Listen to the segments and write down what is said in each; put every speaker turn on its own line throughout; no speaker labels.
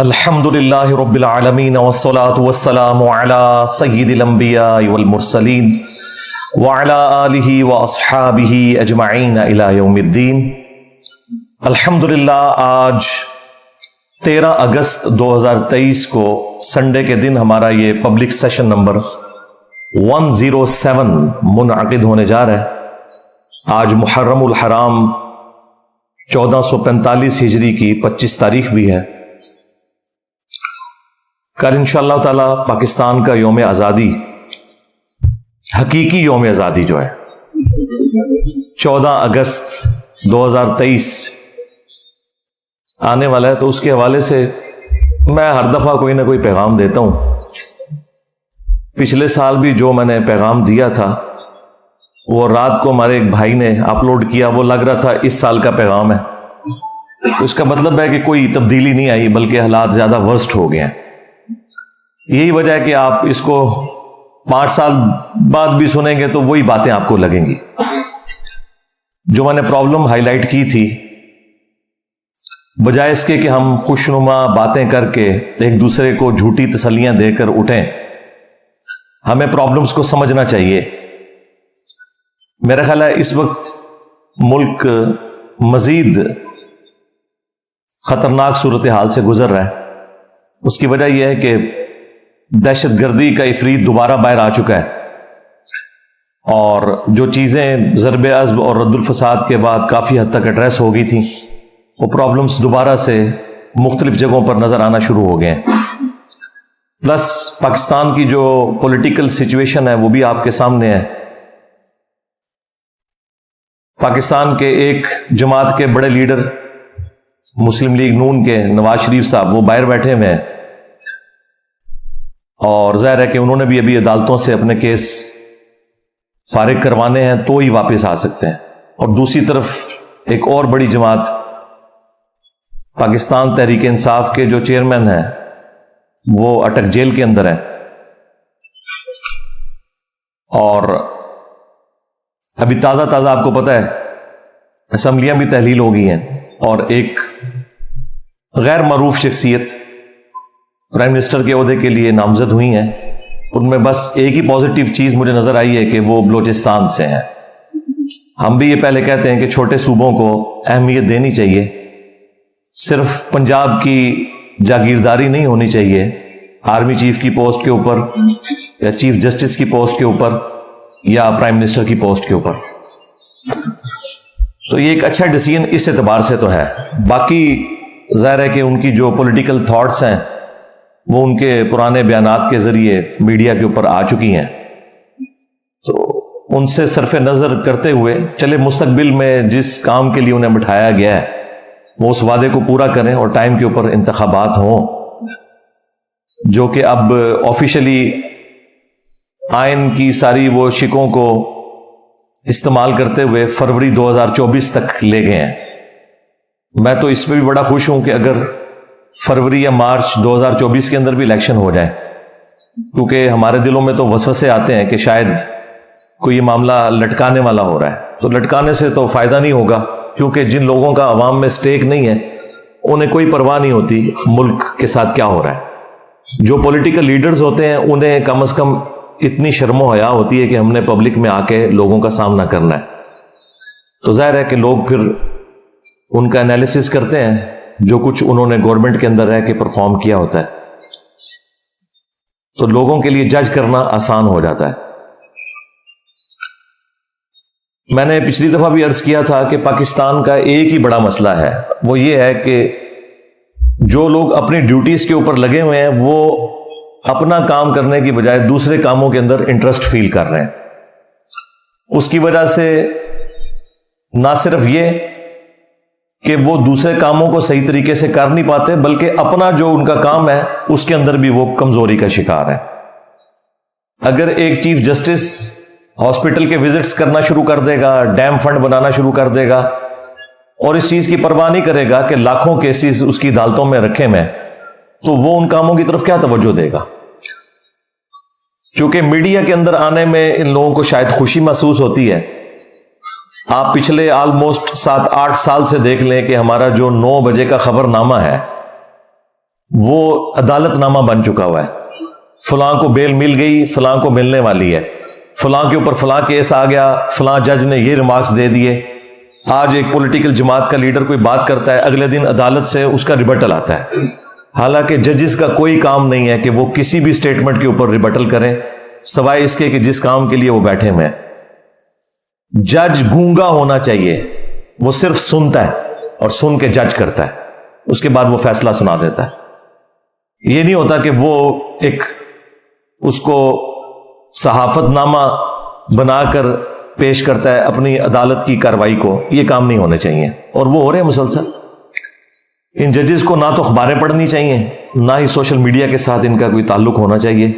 الحمدللہ رب العالمین والصلاة والسلام علی سید الانبیاء والمرسلین وعلی آلہ واصحابہ اجمعین الی یوم الدین۔ الحمدللہ آج 13 اگست 2023 کو سنڈے کے دن ہمارا یہ پبلک سیشن نمبر 107 منعقد ہونے جا رہا ہے۔ آج محرم الحرام 1445 ہجری کی 25 تاریخ بھی ہے۔ کل انشاءاللہ تعالی پاکستان کا یوم آزادی، حقیقی یوم آزادی جو ہے 14 اگست 2023 آنے والا ہے، تو اس کے حوالے سے میں ہر دفعہ کوئی نہ کوئی پیغام دیتا ہوں۔ پچھلے سال بھی جو میں نے پیغام دیا تھا وہ رات کو ہمارے ایک بھائی نے اپلوڈ کیا، وہ لگ رہا تھا اس سال کا پیغام ہے، تو اس کا مطلب ہے کہ کوئی تبدیلی نہیں آئی بلکہ حالات زیادہ ورسٹ ہو گئے ہیں۔ یہی وجہ ہے کہ آپ اس کو 5 سال بعد بھی سنیں گے تو وہی باتیں آپ کو لگیں گی۔ جو میں نے پرابلم ہائی لائٹ کی تھی، بجائے اس کے کہ ہم خوشنما باتیں کر کے ایک دوسرے کو جھوٹی تسلیاں دے کر اٹھیں، ہمیں پرابلمز کو سمجھنا چاہیے۔ میرا خیال ہے اس وقت ملک مزید خطرناک صورتحال سے گزر رہا ہے۔ اس کی وجہ یہ ہے کہ دہشت گردی کا عفریت دوبارہ باہر آ چکا ہے، اور جو چیزیں ضرب عضب اور رد الفساد کے بعد کافی حد تک ایڈریس ہو گئی تھیں، وہ پرابلمز دوبارہ سے مختلف جگہوں پر نظر آنا شروع ہو گئے ہیں۔ پلس پاکستان کی جو پولیٹیکل سچویشن ہے وہ بھی آپ کے سامنے ہے۔ پاکستان کے ایک جماعت کے بڑے لیڈر مسلم لیگ نون کے نواز شریف صاحب، وہ باہر بیٹھے ہوئے ہیں، اور ظاہر ہے کہ انہوں نے بھی ابھی عدالتوں سے اپنے کیس فارغ کروانے ہیں تو ہی واپس آ سکتے ہیں۔ اور دوسری طرف ایک اور بڑی جماعت پاکستان تحریک انصاف کے جو چیئرمین ہیں وہ اٹک جیل کے اندر ہیں، اور ابھی تازہ آپ کو پتہ ہے اسمبلیاں بھی تحلیل ہو گئی ہیں، اور ایک غیر معروف شخصیت پرائم منسٹر کے عہدے کے لیے نامزد ہوئی ہیں۔ ان میں بس ایک ہی پازیٹیو چیز مجھے نظر آئی ہے کہ وہ بلوچستان سے ہیں۔ ہم بھی یہ پہلے کہتے ہیں کہ چھوٹے صوبوں کو اہمیت دینی چاہیے، صرف پنجاب کی جاگیرداری نہیں ہونی چاہیے آرمی چیف کی پوسٹ کے اوپر یا چیف جسٹس کی پوسٹ کے اوپر یا پرائم منسٹر کی پوسٹ کے اوپر۔ تو یہ ایک اچھا ڈیسیژن اس اعتبار سے تو ہے۔ باقی ظاہر ہے کہ ان کی جو پولیٹیکل تھاٹس ہیں وہ ان کے پرانے بیانات کے ذریعے میڈیا کے اوپر آ چکی ہیں، تو ان سے صرف نظر کرتے ہوئے چلے مستقبل میں جس کام کے لیے انہیں بٹھایا گیا ہے وہ اس وعدے کو پورا کریں، اور ٹائم کے اوپر انتخابات ہوں، جو کہ اب آفیشلی آئین کی ساری وہ شکوں کو استعمال کرتے ہوئے فروری 2024 تک لے گئے ہیں۔ میں تو اس پہ بھی بڑا خوش ہوں کہ اگر فروری یا مارچ 2024 کے اندر بھی الیکشن ہو جائے، کیونکہ ہمارے دلوں میں تو وسوسے آتے ہیں کہ شاید کوئی یہ معاملہ لٹکانے والا ہو رہا ہے، تو لٹکانے سے تو فائدہ نہیں ہوگا، کیونکہ جن لوگوں کا عوام میں سٹیک نہیں ہے انہیں کوئی پرواہ نہیں ہوتی ملک کے ساتھ کیا ہو رہا ہے۔ جو پولیٹیکل لیڈرز ہوتے ہیں انہیں کم از کم اتنی شرم و حیا ہوتی ہے کہ ہم نے پبلک میں آ کے لوگوں کا سامنا کرنا ہے، تو ظاہر ہے کہ لوگ پھر ان کا انالیسس کرتے ہیں جو کچھ انہوں نے گورنمنٹ کے اندر رہ کے پرفارم کیا ہوتا ہے، تو لوگوں کے لیے جج کرنا آسان ہو جاتا ہے۔ میں نے پچھلی دفعہ بھی عرض کیا تھا کہ پاکستان کا ایک ہی بڑا مسئلہ ہے، وہ یہ ہے کہ جو لوگ اپنی ڈیوٹیز کے اوپر لگے ہوئے ہیں وہ اپنا کام کرنے کی بجائے دوسرے کاموں کے اندر انٹرسٹ فیل کر رہے ہیں۔ اس کی وجہ سے نہ صرف یہ کہ وہ دوسرے کاموں کو صحیح طریقے سے کر نہیں پاتے، بلکہ اپنا جو ان کا کام ہے اس کے اندر بھی وہ کمزوری کا شکار ہے۔ اگر ایک چیف جسٹس ہاسپٹل کے وزٹس کرنا شروع کر دے گا، ڈیم فنڈ بنانا شروع کر دے گا، اور اس چیز کی پرواہ نہیں کرے گا کہ لاکھوں کیسز اس کی عدالتوں میں رکھے میں، تو وہ ان کاموں کی طرف کیا توجہ دے گا؟ چونکہ میڈیا کے اندر آنے میں ان لوگوں کو شاید خوشی محسوس ہوتی ہے۔ آپ پچھلے آلموسٹ 7-8 سال سے دیکھ لیں کہ ہمارا جو 9 بجے کا خبر نامہ ہے وہ عدالت نامہ بن چکا ہوا ہے. فلاں کو بیل مل گئی، فلاں کو ملنے والی ہے، فلاں کے اوپر فلاں کیس آ گیا، فلاں جج نے یہ ریمارکس دے دیے. آج ایک پولیٹیکل جماعت کا لیڈر کوئی بات کرتا ہے، اگلے دن عدالت سے اس کا ریبٹل آتا ہے. حالانکہ ججز کا کوئی کام نہیں ہے کہ وہ کسی بھی سٹیٹمنٹ کے اوپر ریبٹل کریں، سوائے اس کے کہ جس کام کے لیے وہ بیٹھے ہوئے ہیں. جج گونگا ہونا چاہیے، وہ صرف سنتا ہے اور سن کے جج کرتا ہے، اس کے بعد وہ فیصلہ سنا دیتا ہے. یہ نہیں ہوتا کہ وہ ایک اس کو صحافت نامہ بنا کر پیش کرتا ہے اپنی عدالت کی کارروائی کو. یہ کام نہیں ہونے چاہیے، اور وہ ہو رہے ہیں مسلسل. ان ججز کو نہ تو اخباریں پڑھنی چاہیے، نہ ہی سوشل میڈیا کے ساتھ ان کا کوئی تعلق ہونا چاہیے،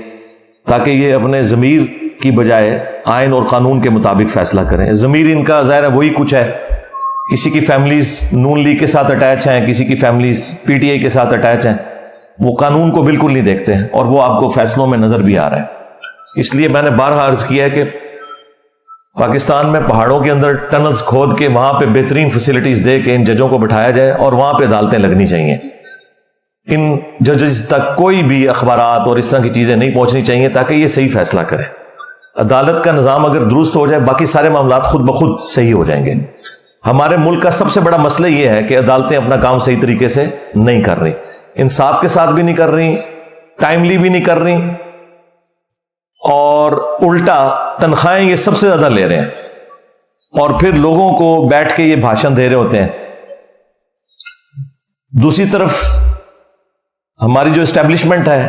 تاکہ یہ اپنے ضمیر کی بجائے آئین اور قانون کے مطابق فیصلہ کریں. ضمیر ان کا ظاہر ہے وہی کچھ ہے. کسی کی فیملیز نون لیگ کے ساتھ اٹیچ ہیں، کسی کی فیملیز پی ٹی آئی کے ساتھ اٹیچ ہیں، وہ قانون کو بالکل نہیں دیکھتے ہیں، اور وہ آپ کو فیصلوں میں نظر بھی آ رہا ہے. اس لیے میں نے بارہا عرض کیا ہے کہ پاکستان میں پہاڑوں کے اندر ٹنلز کھود کے وہاں پہ بہترین فیسلٹیز دے کے ان ججوں کو بٹھایا جائے، اور وہاں پہ عدالتیں لگنی چاہیے. ان ججز تک کوئی بھی اخبارات اور اس طرح کی چیزیں نہیں پہنچنی چاہیے، تاکہ یہ صحیح فیصلہ کریں. عدالت کا نظام اگر درست ہو جائے، باقی سارے معاملات خود بخود صحیح ہو جائیں گے. ہمارے ملک کا سب سے بڑا مسئلہ یہ ہے کہ عدالتیں اپنا کام صحیح طریقے سے نہیں کر رہی، انصاف کے ساتھ بھی نہیں کر رہی، ٹائملی بھی نہیں کر رہی، اور الٹا تنخواہیں یہ سب سے زیادہ لے رہے ہیں، اور پھر لوگوں کو بیٹھ کے یہ بھاشن دے رہے ہوتے ہیں. دوسری طرف ہماری جو اسٹیبلشمنٹ ہے،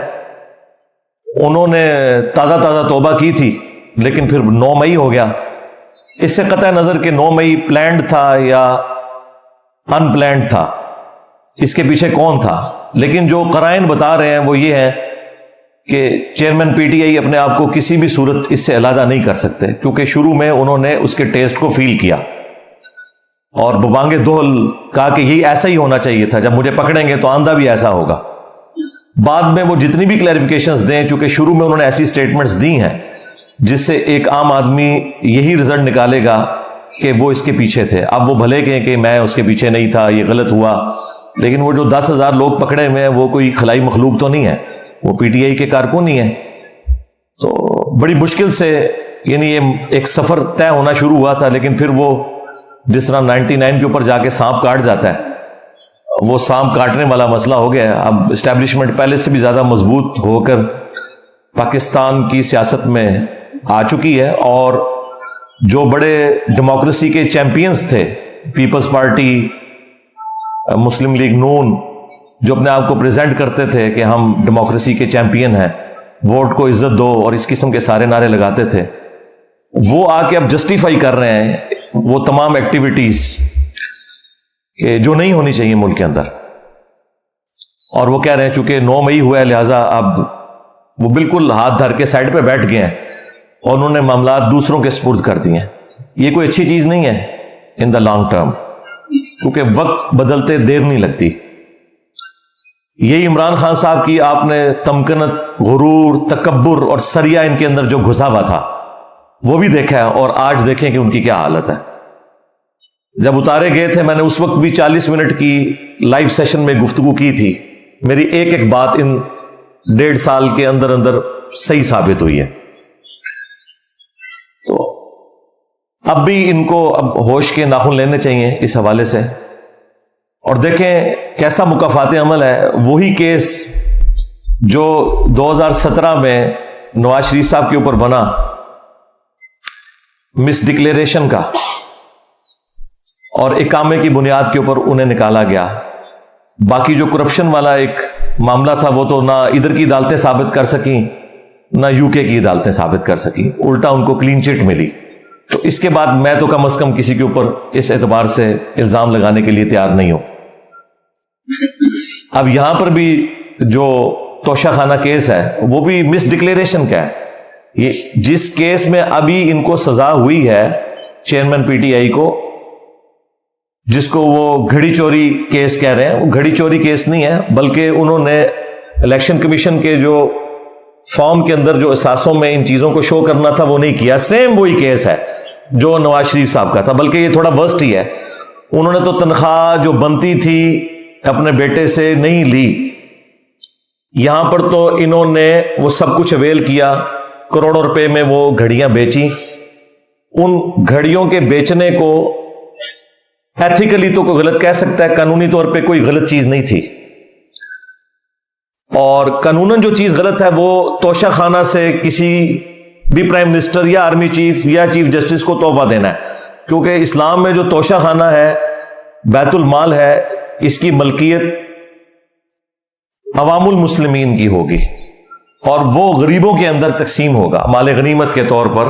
انہوں نے تازہ توبہ کی تھی، لیکن پھر 9 مئی ہو گیا. اس سے قطع نظر کہ 9 مئی پلانڈ تھا یا ان پلانڈ تھا، اس کے پیچھے کون تھا، لیکن جو قرائن بتا رہے ہیں وہ یہ ہے کہ چیئرمین پی ٹی آئی اپنے آپ کو کسی بھی صورت اس سے علیحدہ نہیں کر سکتے، کیونکہ شروع میں انہوں نے اس کے ٹیسٹ کو فیل کیا اور ببانگ دوہل کہا کہ یہ ایسا ہی ہونا چاہیے تھا، جب مجھے پکڑیں گے تو آندہ بھی ایسا ہوگا. بعد میں وہ جتنی بھی کلیریفیکیشنز دیں، چونکہ شروع میں انہوں نے ایسی سٹیٹمنٹس دی ہیں جس سے ایک عام آدمی یہی رزلٹ نکالے گا کہ وہ اس کے پیچھے تھے. اب وہ بھلے کہیں کہ میں اس کے پیچھے نہیں تھا، یہ غلط ہوا، لیکن وہ جو 10,000 لوگ پکڑے ہوئے ہیں وہ کوئی خلائی مخلوق تو نہیں ہے، وہ پی ٹی آئی کے کارکن ہی ہیں. تو بڑی مشکل سے یعنی یہ ایک سفر طے ہونا شروع ہوا تھا، لیکن پھر وہ جس طرح 99 کے اوپر جا کے سانپ کاٹ جاتا ہے، وہ سانپ کاٹنے والا مسئلہ ہو گیا ہے. اب اسٹیبلشمنٹ پہلے سے بھی زیادہ مضبوط ہو کر پاکستان کی سیاست میں آ چکی ہے، اور جو بڑے ڈیموکریسی کے چیمپئنز تھے، پیپلز پارٹی، مسلم لیگ نون، جو اپنے آپ کو پریزنٹ کرتے تھے کہ ہم ڈیموکریسی کے چیمپئن ہیں، ووٹ کو عزت دو اور اس قسم کے سارے نعرے لگاتے تھے، وہ آ کے اب جسٹیفائی کر رہے ہیں وہ تمام ایکٹیویٹیز جو نہیں ہونی چاہیے ملک کے اندر. اور وہ کہہ رہے ہیں چونکہ 9 مئی ہوا ہے لہٰذا اب وہ بالکل ہاتھ دھر کے سائڈ پہ بیٹھ گئے ہیں اور انہوں نے معاملات دوسروں کے سپرد کر دیے ہیں. یہ کوئی اچھی چیز نہیں ہے ان دا لانگ ٹرم، کیونکہ وقت بدلتے دیر نہیں لگتی. یہی عمران خان صاحب کی آپ نے تمکنت، غرور، تکبر اور سریا ان کے اندر جو گھسا ہوا تھا وہ بھی دیکھا ہے، اور آج دیکھیں کہ ان کی کیا حالت ہے. جب اتارے گئے تھے میں نے اس وقت بھی 40 منٹ کی لائیو سیشن میں گفتگو کی تھی. میری ایک بات ان 1.5 سال کے اندر صحیح ثابت ہوئی ہے. تو اب بھی ان کو اب ہوش کے ناخن لینے چاہیے اس حوالے سے. اور دیکھیں کیسا مکافات عمل ہے. وہی کیس جو 2017 میں نواز شریف صاحب کے اوپر بنا مس ڈکلیریشن کا، اور اقامے کی بنیاد کے اوپر انہیں نکالا گیا. باقی جو کرپشن والا ایک معاملہ تھا وہ تو نہ ادھر کی عدالتیں ثابت کر سکیں نہ یو کے کی عدالتیں ثابت کر سکیں، الٹا ان کو کلین چٹ ملی. تو اس کے بعد میں تو کم از کم کسی کے اوپر اس اعتبار سے الزام لگانے کے لیے تیار نہیں ہوں. اب یہاں پر بھی جو توشہ خانہ کیس ہے وہ بھی مس ڈکلیریشن کا ہے. یہ جس کیس میں ابھی ان کو سزا ہوئی ہے چیئرمین پی ٹی آئی کو، جس کو وہ گھڑی چوری کیس کہہ رہے ہیں، وہ گھڑی چوری کیس نہیں ہے، بلکہ انہوں نے الیکشن کمیشن کے جو فارم کے اندر جو اثاثوں میں ان چیزوں کو شو کرنا تھا وہ نہیں کیا. سیم وہی کیس ہے جو نواز شریف صاحب کا تھا، بلکہ یہ تھوڑا ورسٹ ہی ہے. انہوں نے تو تنخواہ جو بنتی تھی اپنے بیٹے سے نہیں لی، یہاں پر تو انہوں نے وہ سب کچھ اویل کیا، کروڑوں روپے میں وہ گھڑیاں بیچی. ان گھڑیوں کے بیچنے کو ایتھیکلی تو کوئی غلط کہہ سکتا ہے، قانونی طور پہ کوئی غلط چیز نہیں تھی. اور قانوناً جو چیز غلط ہے وہ توشہ خانہ سے کسی بھی پرائم منسٹر یا آرمی چیف یا چیف جسٹس کو تحفہ دینا ہے، کیونکہ اسلام میں جو توشہ خانہ ہے، بیت المال ہے، اس کی ملکیت عوام المسلمین کی ہوگی اور وہ غریبوں کے اندر تقسیم ہوگا مال غنیمت کے طور پر.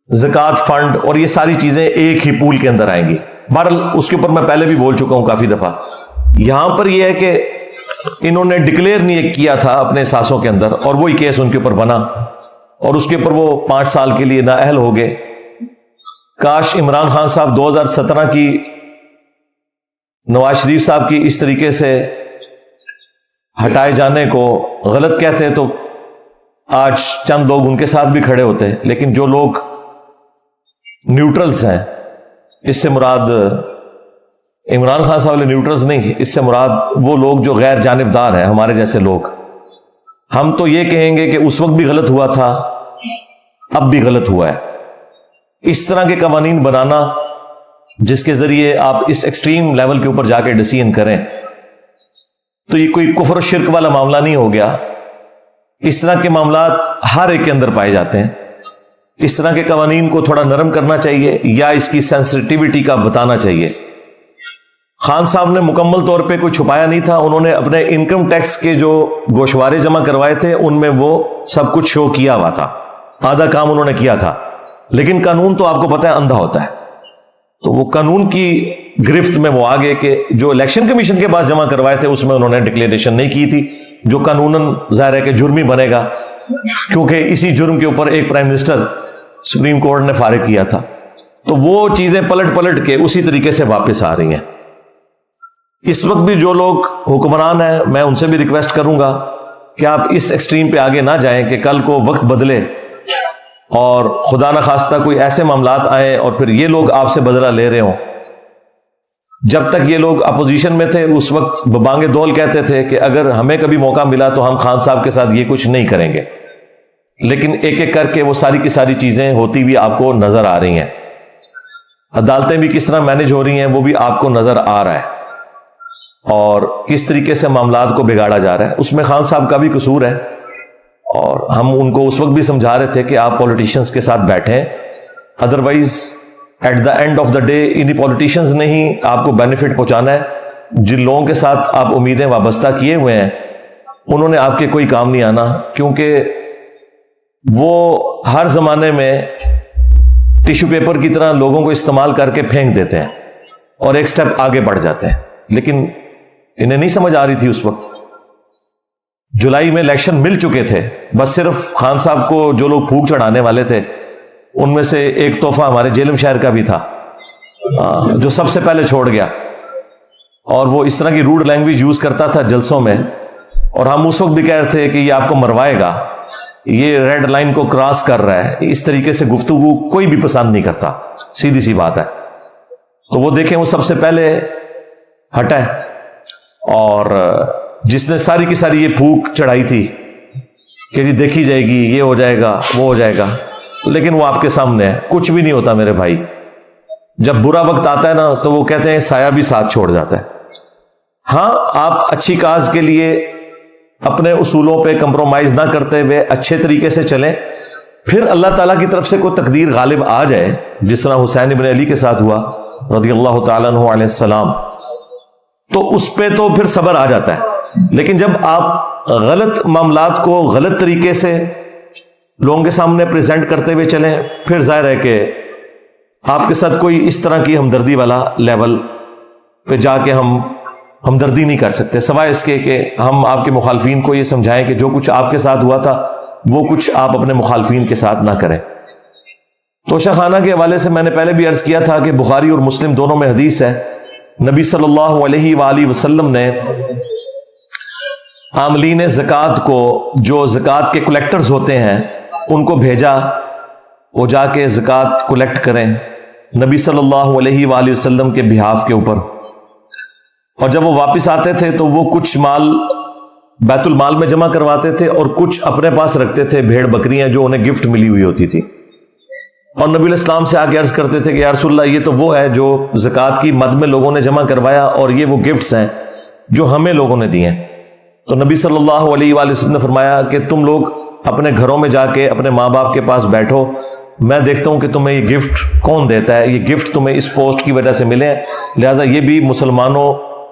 زکوٰۃ فنڈ اور یہ ساری چیزیں ایک ہی پول کے اندر آئیں گی. بہرحال اس کے اوپر میں پہلے بھی بول چکا ہوں کافی دفعہ. یہاں پر یہ ہے کہ انہوں نے ڈکلیئر نہیں کیا تھا اپنے احساسوں کے اندر، اور وہی کیس ان کے اوپر بنا اور اس کے اوپر وہ 5 سال کے لیے نااہل ہو گئے. کاش عمران خان صاحب 2017 کی نواز شریف صاحب کی اس طریقے سے ہٹائے جانے کو غلط کہتے تو آج چند لوگ ان کے ساتھ بھی کھڑے ہوتے. لیکن جو لوگ نیوٹرلز ہیں، اس سے مراد عمران خان صاحب نیوٹرلز نہیں، اس سے مراد وہ لوگ جو غیر جانبدار ہیں، ہمارے جیسے لوگ. ہم تو یہ کہیں گے کہ اس وقت بھی غلط ہوا تھا، اب بھی غلط ہوا ہے. اس طرح کے قوانین بنانا جس کے ذریعے آپ اس ایکسٹریم لیول کے اوپر جا کے ڈیسیژن کریں، تو یہ کوئی کفر و شرک والا معاملہ نہیں ہو گیا. اس طرح کے معاملات ہر ایک کے اندر پائے جاتے ہیں. اس طرح کے قوانین کو تھوڑا نرم کرنا چاہیے یا اس کی سینسٹیوٹی کا بتانا چاہیے. خان صاحب نے مکمل طور پہ کوئی چھپایا نہیں تھا. انہوں نے اپنے انکم ٹیکس کے جو گوشوارے جمع کروائے تھے ان میں وہ سب کچھ شو کیا ہوا تھا، آدھا کام انہوں نے کیا تھا. لیکن قانون تو آپ کو پتہ ہے اندھا ہوتا ہے، تو وہ قانون کی گرفت میں وہ آگے کہ جو الیکشن کمیشن کے پاس جمع کروائے تھے اس میں انہوں نے ڈکلیریشن نہیں کی تھی، جو قانوناً ظاہر ہے کہ جرمی بنے گا، کیونکہ اسی جرم کے اوپر ایک پرائم منسٹر سپریم کورٹ نے فارغ کیا تھا. تو وہ چیزیں پلٹ کے اسی طریقے سے واپس آ رہی ہیں. اس وقت بھی جو لوگ حکمران ہیں، میں ان سے بھی ریکویسٹ کروں گا کہ آپ اس ایکسٹریم پہ آگے نہ جائیں کہ کل کو وقت بدلے اور خدا نہ خواستہ کوئی ایسے معاملات آئیں اور پھر یہ لوگ آپ سے بدلہ لے رہے ہوں. جب تک یہ لوگ اپوزیشن میں تھے اس وقت ببانگ دول کہتے تھے کہ اگر ہمیں کبھی موقع ملا تو ہم خان صاحب کے ساتھ یہ کچھ نہیں کریں گے. لیکن ایک ایک کر کے وہ ساری کی ساری چیزیں ہوتی بھی آپ کو نظر آ رہی ہیں. عدالتیں بھی کس طرح مینج ہو رہی ہیں وہ بھی آپ کو نظر آ رہا ہے، اور کس طریقے سے معاملات کو بگاڑا جا رہا ہے. اس میں خان صاحب کا بھی قصور ہے، اور ہم ان کو اس وقت بھی سمجھا رہے تھے کہ آپ پولیٹیشنز کے ساتھ بیٹھیں، otherwise at the end of the day انہی پولیٹیشنز نے ہی آپ کو بینیفٹ پہنچانا ہے. جن لوگوں کے ساتھ آپ امیدیں وابستہ کیے ہوئے ہیں انہوں نے آپ کے کوئی کام نہیں آنا، کیونکہ وہ ہر زمانے میں ٹیشو پیپر کی طرح لوگوں کو استعمال کر کے پھینک دیتے ہیں اور ایک سٹیپ آگے بڑھ جاتے ہیں. لیکن انہیں نہیں سمجھ آ رہی تھی اس وقت. جولائی میں الیکشن مل چکے تھے، بس صرف خان صاحب کو جو لوگ پھونک چڑھانے والے تھے ان میں سے ایک تحفہ ہمارے جیلم شہر کا بھی تھا جو سب سے پہلے چھوڑ گیا، اور وہ اس طرح کی روڈ لینگویج یوز کرتا تھا جلسوں میں، اور ہم اس وقت بھی کہہ رہے تھے کہ یہ آپ کو مروائے گا، یہ ریڈ لائن کو کراس کر رہا ہے. اس طریقے سے گفتگو کوئی بھی پسند نہیں کرتا، سیدھی سی بات ہے. تو وہ دیکھیں وہ سب سے پہلے ہٹا ہے، اور جس نے ساری کی ساری یہ پھونک چڑھائی تھی کہ جی دیکھی جائے گی، یہ ہو جائے گا، وہ ہو جائے گا، لیکن وہ آپ کے سامنے ہے. کچھ بھی نہیں ہوتا میرے بھائی. جب برا وقت آتا ہے نا تو وہ کہتے ہیں سایہ بھی ساتھ چھوڑ جاتا ہے. ہاں آپ اچھی کاز کے لیے اپنے اصولوں پہ کمپرومائز نہ کرتے ہوئے اچھے طریقے سے چلیں، پھر اللہ تعالیٰ کی طرف سے کوئی تقدیر غالب آ جائے، جس طرح حسین ابن علی کے ساتھ ہوا رضی اللہ تعالیٰ عنہ علیہ السلام، تو اس پہ تو پھر صبر آ جاتا ہے. لیکن جب آپ غلط معاملات کو غلط طریقے سے لوگوں کے سامنے پریزنٹ کرتے ہوئے چلیں، پھر ظاہر ہے کہ آپ کے ساتھ کوئی اس طرح کی ہمدردی والا لیول پہ جا کے ہم ہمدردی نہیں کر سکتے، سوائے اس کے کہ ہم آپ کے مخالفین کو یہ سمجھائیں کہ جو کچھ آپ کے ساتھ ہوا تھا وہ کچھ آپ اپنے مخالفین کے ساتھ نہ کریں. توشہ خانہ کے حوالے سے میں نے پہلے بھی عرض کیا تھا کہ بخاری اور مسلم دونوں میں حدیث ہے، نبی صلی اللہ علیہ وآلہ وسلم نے عاملین زکوٰۃ کو، جو زکوٰۃ کے کلیکٹرز ہوتے ہیں، ان کو بھیجا وہ جا کے زکوٰۃ کلیکٹ کریں نبی صلی اللہ علیہ وآلہ وسلم کے بہاف کے اوپر. اور جب وہ واپس آتے تھے تو وہ کچھ مال بیت المال میں جمع کرواتے تھے اور کچھ اپنے پاس رکھتے تھے، بھیڑ بکریاں جو انہیں گفٹ ملی ہوئی ہوتی تھی، اور نبی علیہ السلام سے آگے عرض کرتے تھے کہ یا رسول اللہ یہ تو وہ ہے جو زکوٰۃ کی مد میں لوگوں نے جمع کروایا، اور یہ وہ گفٹس ہیں جو ہمیں لوگوں نے دیے ہیں۔ تو نبی صلی اللہ علیہ وآلہ وسلم نے فرمایا کہ تم لوگ اپنے گھروں میں جا کے اپنے ماں باپ کے پاس بیٹھو، میں دیکھتا ہوں کہ تمہیں یہ گفٹ کون دیتا ہے، یہ گفٹ تمہیں اس پوسٹ کی وجہ سے ملے ہیں، لہٰذا یہ بھی مسلمانوں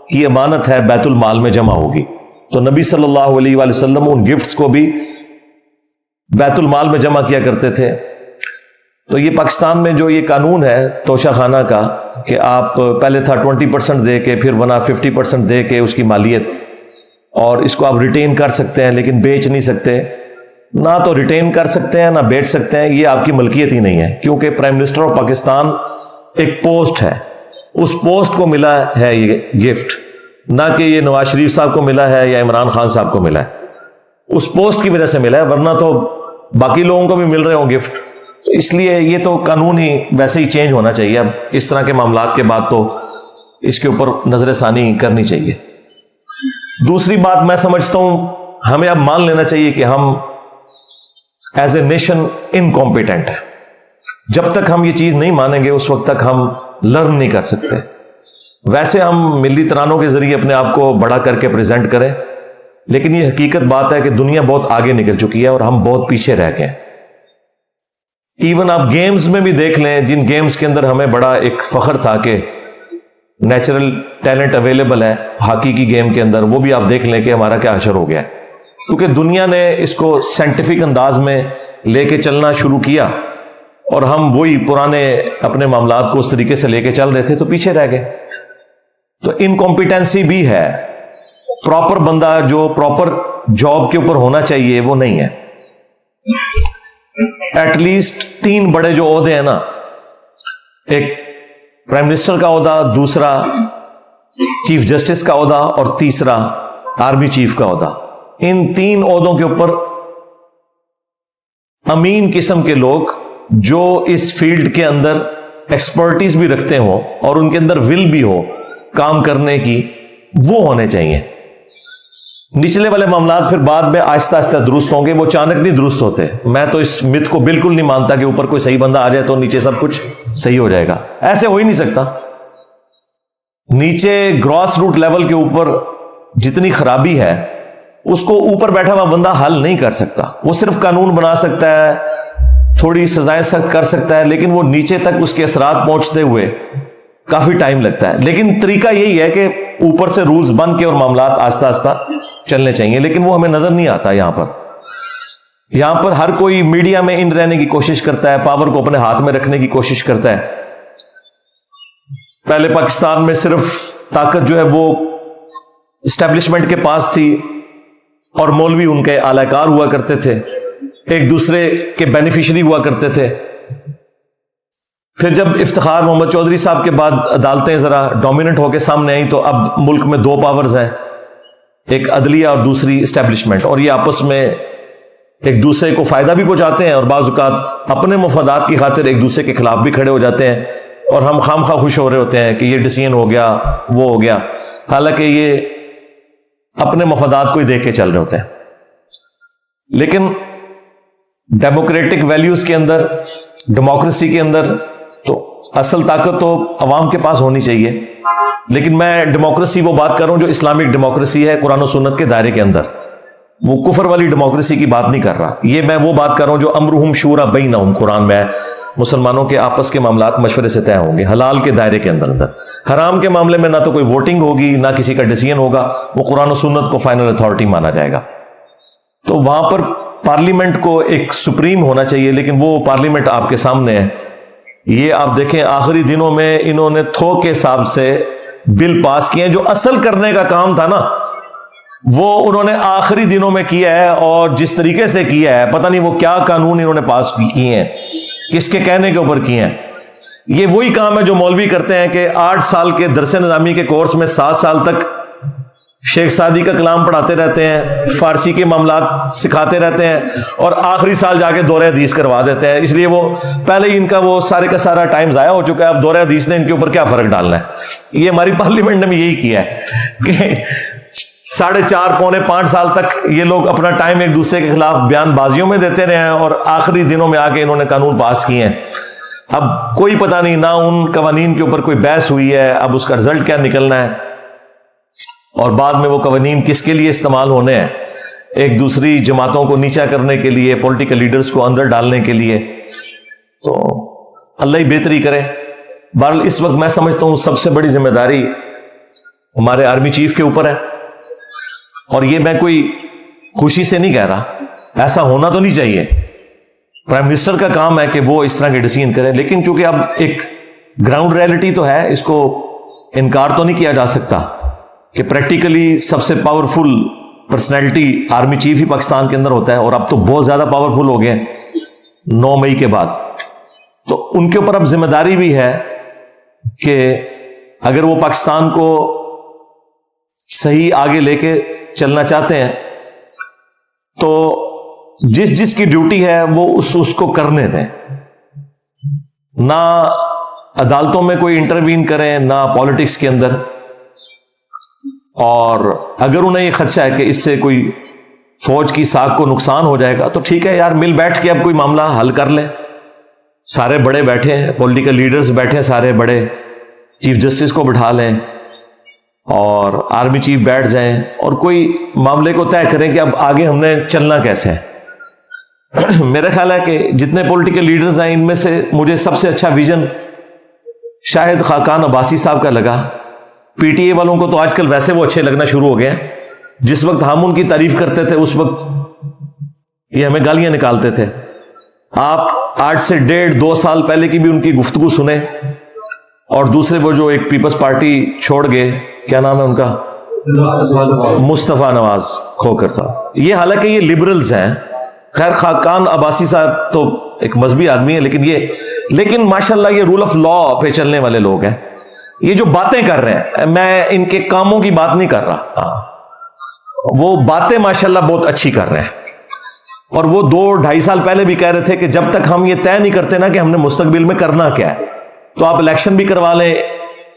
کی امانت ہے، بیت المال میں جمع ہوگی۔ تو نبی صلی اللہ علیہ وآلہ وسلم ان گفٹس کو بھی بیت المال میں جمع کیا کرتے تھے۔ تو یہ پاکستان میں جو یہ قانون ہے توشہ خانہ کا کہ آپ پہلے تھا 20% دے کے، پھر بنا 50% دے کے اس کی مالیت، اور اس کو آپ ریٹین کر سکتے ہیں لیکن بیچ نہیں سکتے، نہ تو ریٹین کر سکتے ہیں نہ بیچ سکتے ہیں، یہ آپ کی ملکیت ہی نہیں ہے، کیونکہ پرائم منسٹر آف پاکستان ایک پوسٹ ہے، اس پوسٹ کو ملا ہے یہ گفٹ، نہ کہ یہ نواز شریف صاحب کو ملا ہے یا عمران خان صاحب کو ملا ہے، اس پوسٹ کی وجہ سے ملا ہے، ورنہ تو باقی لوگوں کو بھی مل رہے ہوں گفٹ۔ اس لیے یہ تو قانون ہی ویسے ہی چینج ہونا چاہیے، اب اس طرح کے معاملات کے بعد تو اس کے اوپر نظر ثانی کرنی چاہیے۔ دوسری بات میں سمجھتا ہوں ہمیں اب مان لینا چاہیے کہ ہم ایز اے نیشن انکمپیٹنٹ ہیں، جب تک ہم یہ چیز نہیں مانیں گے اس وقت تک ہم لرن نہیں کر سکتے۔ ویسے ہم ملی ترانوں کے ذریعے اپنے آپ کو بڑا کر کے پریزنٹ کریں، لیکن یہ حقیقت بات ہے کہ دنیا بہت آگے نکل چکی ہے اور ہم بہت پیچھے رہ گئے ہیں۔ ایون آپ گیمز میں بھی دیکھ لیں، جن گیمز کے اندر ہمیں بڑا ایک فخر تھا کہ نیچرل ٹیلنٹ اویلیبل ہے ہاکی کی گیم کے اندر، وہ بھی آپ دیکھ لیں کہ ہمارا کیا حشر ہو گیا ہے، کیونکہ دنیا نے اس کو سائنٹیفک انداز میں لے کے چلنا شروع کیا اور ہم وہی پرانے اپنے معاملات کو اس طریقے سے لے کے چل رہے تھے تو پیچھے رہ گئے۔ تو انکمپیٹنسی بھی ہے، پراپر بندہ جو پراپر جاب کے اوپر ہونا چاہیے وہ نہیں ہے۔ ایٹ لیسٹ 3 بڑے جو عہدے ہیں نا، ایک پرائم منسٹر کا عہدہ، دوسرا چیف جسٹس کا عہدہ اور تیسرا آرمی چیف کا عہدہ، ان 3 عہدوں کے اوپر امین قسم کے لوگ جو اس فیلڈ کے اندر ایکسپرٹیز بھی رکھتے ہوں اور ان کے اندر ول بھی ہو کام کرنے کی، وہ ہونے چاہیے۔ نچلے والے معاملات پھر بعد میں آہستہ آہستہ درست ہوں گے، وہ اچانک نہیں درست ہوتے۔ میں تو اس مت کو بالکل نہیں مانتا کہ اوپر کوئی صحیح بندہ آ جائے تو نیچے سب کچھ صحیح ہو جائے گا، ایسے ہو ہی نہیں سکتا۔ نیچے گراس روٹ لیول کے اوپر جتنی خرابی ہے اس کو اوپر بیٹھا ہوا بندہ حل نہیں کر سکتا، وہ صرف قانون بنا سکتا ہے، تھوڑی سزائیں سخت کر سکتا ہے، لیکن وہ نیچے تک اس کے اثرات پہنچتے ہوئے کافی ٹائم لگتا ہے۔ لیکن طریقہ یہی ہے کہ اوپر سے رولز بن کے اور معاملات آہستہ آہستہ چلنے چاہیے، لیکن وہ ہمیں نظر نہیں آتا۔ یہاں پر ہر کوئی میڈیا میں ان رہنے کی کوشش کرتا ہے، پاور کو اپنے ہاتھ میں رکھنے کی کوشش کرتا ہے۔ پہلے پاکستان میں صرف طاقت جو ہے وہ اسٹیبلشمنٹ کے پاس تھی اور مولوی ان کے اعلی کار ہوا کرتے تھے، ایک دوسرے کے بینیفیشری ہوا کرتے تھے۔ پھر جب افتخار محمد چودھری صاحب کے بعد عدالتیں ذرا ڈومیننٹ ہو کے سامنے آئیں تو اب ملک میں 2 پاورز ہیں، ایک عدلیہ اور دوسری اسٹیبلشمنٹ، اور یہ آپس میں ایک دوسرے کو فائدہ بھی پہنچاتے ہیں اور بعض اوقات اپنے مفادات کی خاطر ایک دوسرے کے خلاف بھی کھڑے ہو جاتے ہیں، اور ہم خام خواہ خوش ہو رہے ہوتے ہیں کہ یہ ڈیسیژن ہو گیا، وہ ہو گیا، حالانکہ یہ اپنے مفادات کو ہی دیکھ کے چل رہے ہوتے ہیں۔ لیکن ڈیموکریٹک ویلیوز کے اندر، ڈیموکریسی کے اندر تو اصل طاقت تو عوام کے پاس ہونی چاہیے، لیکن میں ڈیموکریسی وہ بات کر رہا ہوں جو اسلامک ڈیموکریسی ہے قرآن و سنت کے دائرے کے اندر، وہ کفر والی ڈیموکریسی کی بات نہیں کر رہا۔ یہ میں وہ بات کر رہا ہوں جو امرہم شورا بینہم قرآن میں ہے، مسلمانوں کے آپس کے معاملات مشورے سے طے ہوں گے، حلال کے دائرے کے اندر۔ حرام کے معاملے میں نہ تو کوئی ووٹنگ ہوگی نہ کسی کا ڈیسیژن ہوگا، وہ قرآن و سنت کو فائنل اتھارٹی مانا جائے گا۔ تو وہاں پر پارلیمنٹ کو ایک سپریم ہونا چاہیے، لیکن وہ پارلیمنٹ آپ کے سامنے ہے۔ یہ آپ دیکھیں آخری دنوں میں انہوں نے تھوک کے حساب سے بل پاس کیے ہیں، جو اصل کرنے کا کام تھا نا وہ انہوں نے آخری دنوں میں کیا ہے، اور جس طریقے سے کیا ہے پتہ نہیں وہ کیا قانون انہوں نے پاس کیے ہیں، کس کے کہنے کے اوپر کیے ہیں۔ یہ وہی کام ہے جو مولوی کرتے ہیں کہ 8 سال کے درس نظامی کے کورس میں 7 سال تک شیخ سعدی کا کلام پڑھاتے رہتے ہیں، فارسی کے معاملات سکھاتے رہتے ہیں، اور آخری سال جا کے دورہ حدیث کروا دیتے ہیں۔ اس لیے وہ پہلے ہی ان کا وہ سارے کا سارا ٹائم ضائع ہو چکا ہے، اب دورہ حدیث نے ان کے اوپر کیا فرق ڈالنا ہے۔ یہ ہماری پارلیمنٹ نے بھی یہی کیا ہے کہ 4.5 پونے 5 سال تک یہ لوگ اپنا ٹائم ایک دوسرے کے خلاف بیان بازیوں میں دیتے رہے ہیں، اور آخری دنوں میں آ کے انہوں نے قانون پاس کیے ہیں. اب کوئی پتہ نہیں، نہ ان قوانین کے اوپر کوئی بحث ہوئی ہے، اب اس کا رزلٹ کیا نکلنا ہے، اور بعد میں وہ قوانین کس کے لیے استعمال ہونے ہیں، ایک دوسری جماعتوں کو نیچا کرنے کے لیے، پولیٹیکل لیڈرز کو اندر ڈالنے کے لیے. تو اللہ ہی بہتری کرے. بہرحال اس وقت میں سمجھتا ہوں سب سے بڑی ذمہ داری ہمارے آرمی چیف کے اوپر ہے، اور یہ میں کوئی خوشی سے نہیں کہہ رہا، ایسا ہونا تو نہیں چاہیے. پرائم منسٹر کا کام ہے کہ وہ اس طرح کے ڈیسیژن کرے، لیکن چونکہ اب ایک گراؤنڈ ریئلٹی تو ہے، اس کو انکار تو نہیں کیا جا سکتا کہ پریکٹیکلی سب سے پاورفل پرسنالٹی آرمی چیف ہی پاکستان کے اندر ہوتا ہے، اور اب تو بہت زیادہ پاورفل ہو گئے ہیں 9 مئی کے بعد. تو ان کے اوپر اب ذمہ داری بھی ہے کہ اگر وہ پاکستان کو صحیح آگے لے کے چلنا چاہتے ہیں تو جس کی ڈیوٹی ہے وہ اس کو کرنے دیں، نہ عدالتوں میں کوئی انٹروین کریں، نہ پالیٹکس کے اندر. اور اگر انہیں یہ خدشہ ہے کہ اس سے کوئی فوج کی ساکھ کو نقصان ہو جائے گا تو ٹھیک ہے یار، مل بیٹھ کے اب کوئی معاملہ حل کر لیں. سارے بڑے بیٹھے ہیں، پولیٹیکل لیڈرز بیٹھے ہیں، سارے بڑے، چیف جسٹس کو بٹھا لیں اور آرمی چیف بیٹھ جائیں اور کوئی معاملے کو طے کریں کہ اب آگے ہم نے چلنا کیسے ہے. میرا خیال ہے کہ جتنے پولیٹیکل لیڈرز ہیں ان میں سے مجھے سب سے اچھا ویژن شاہد خاقان عباسی صاحب کا لگا. پی ٹی اے والوں کو تو آج کل ویسے وہ اچھے لگنا شروع ہو گئے ہیں. جس وقت ہم ان کی تعریف کرتے تھے اس وقت یہ ہمیں گالیاں نکالتے تھے. آپ آج سے 1.5-2 سال پہلے کی بھی ان کی گفتگو سنیں، اور دوسرے وہ جو ایک پیپلز پارٹی چھوڑ گئے، کیا نام ہے ان کا، مصطفیٰ نواز کھوکھر صاحب. یہ حالانکہ یہ لبرلز ہیں، خیر خاقان عباسی صاحب تو ایک مذہبی آدمی ہے، لیکن ماشاءاللہ یہ رول آف لا پہ چلنے والے لوگ ہیں. یہ جو باتیں کر رہے ہیں، میں ان کے کاموں کی بات نہیں کر رہا، وہ باتیں ماشاءاللہ بہت اچھی کر رہے ہیں. اور وہ 2-2.5 سال پہلے بھی کہہ رہے تھے کہ جب تک ہم یہ طے نہیں کرتے نا کہ ہم نے مستقبل میں کرنا کیا ہے، تو آپ الیکشن بھی کروا لیں،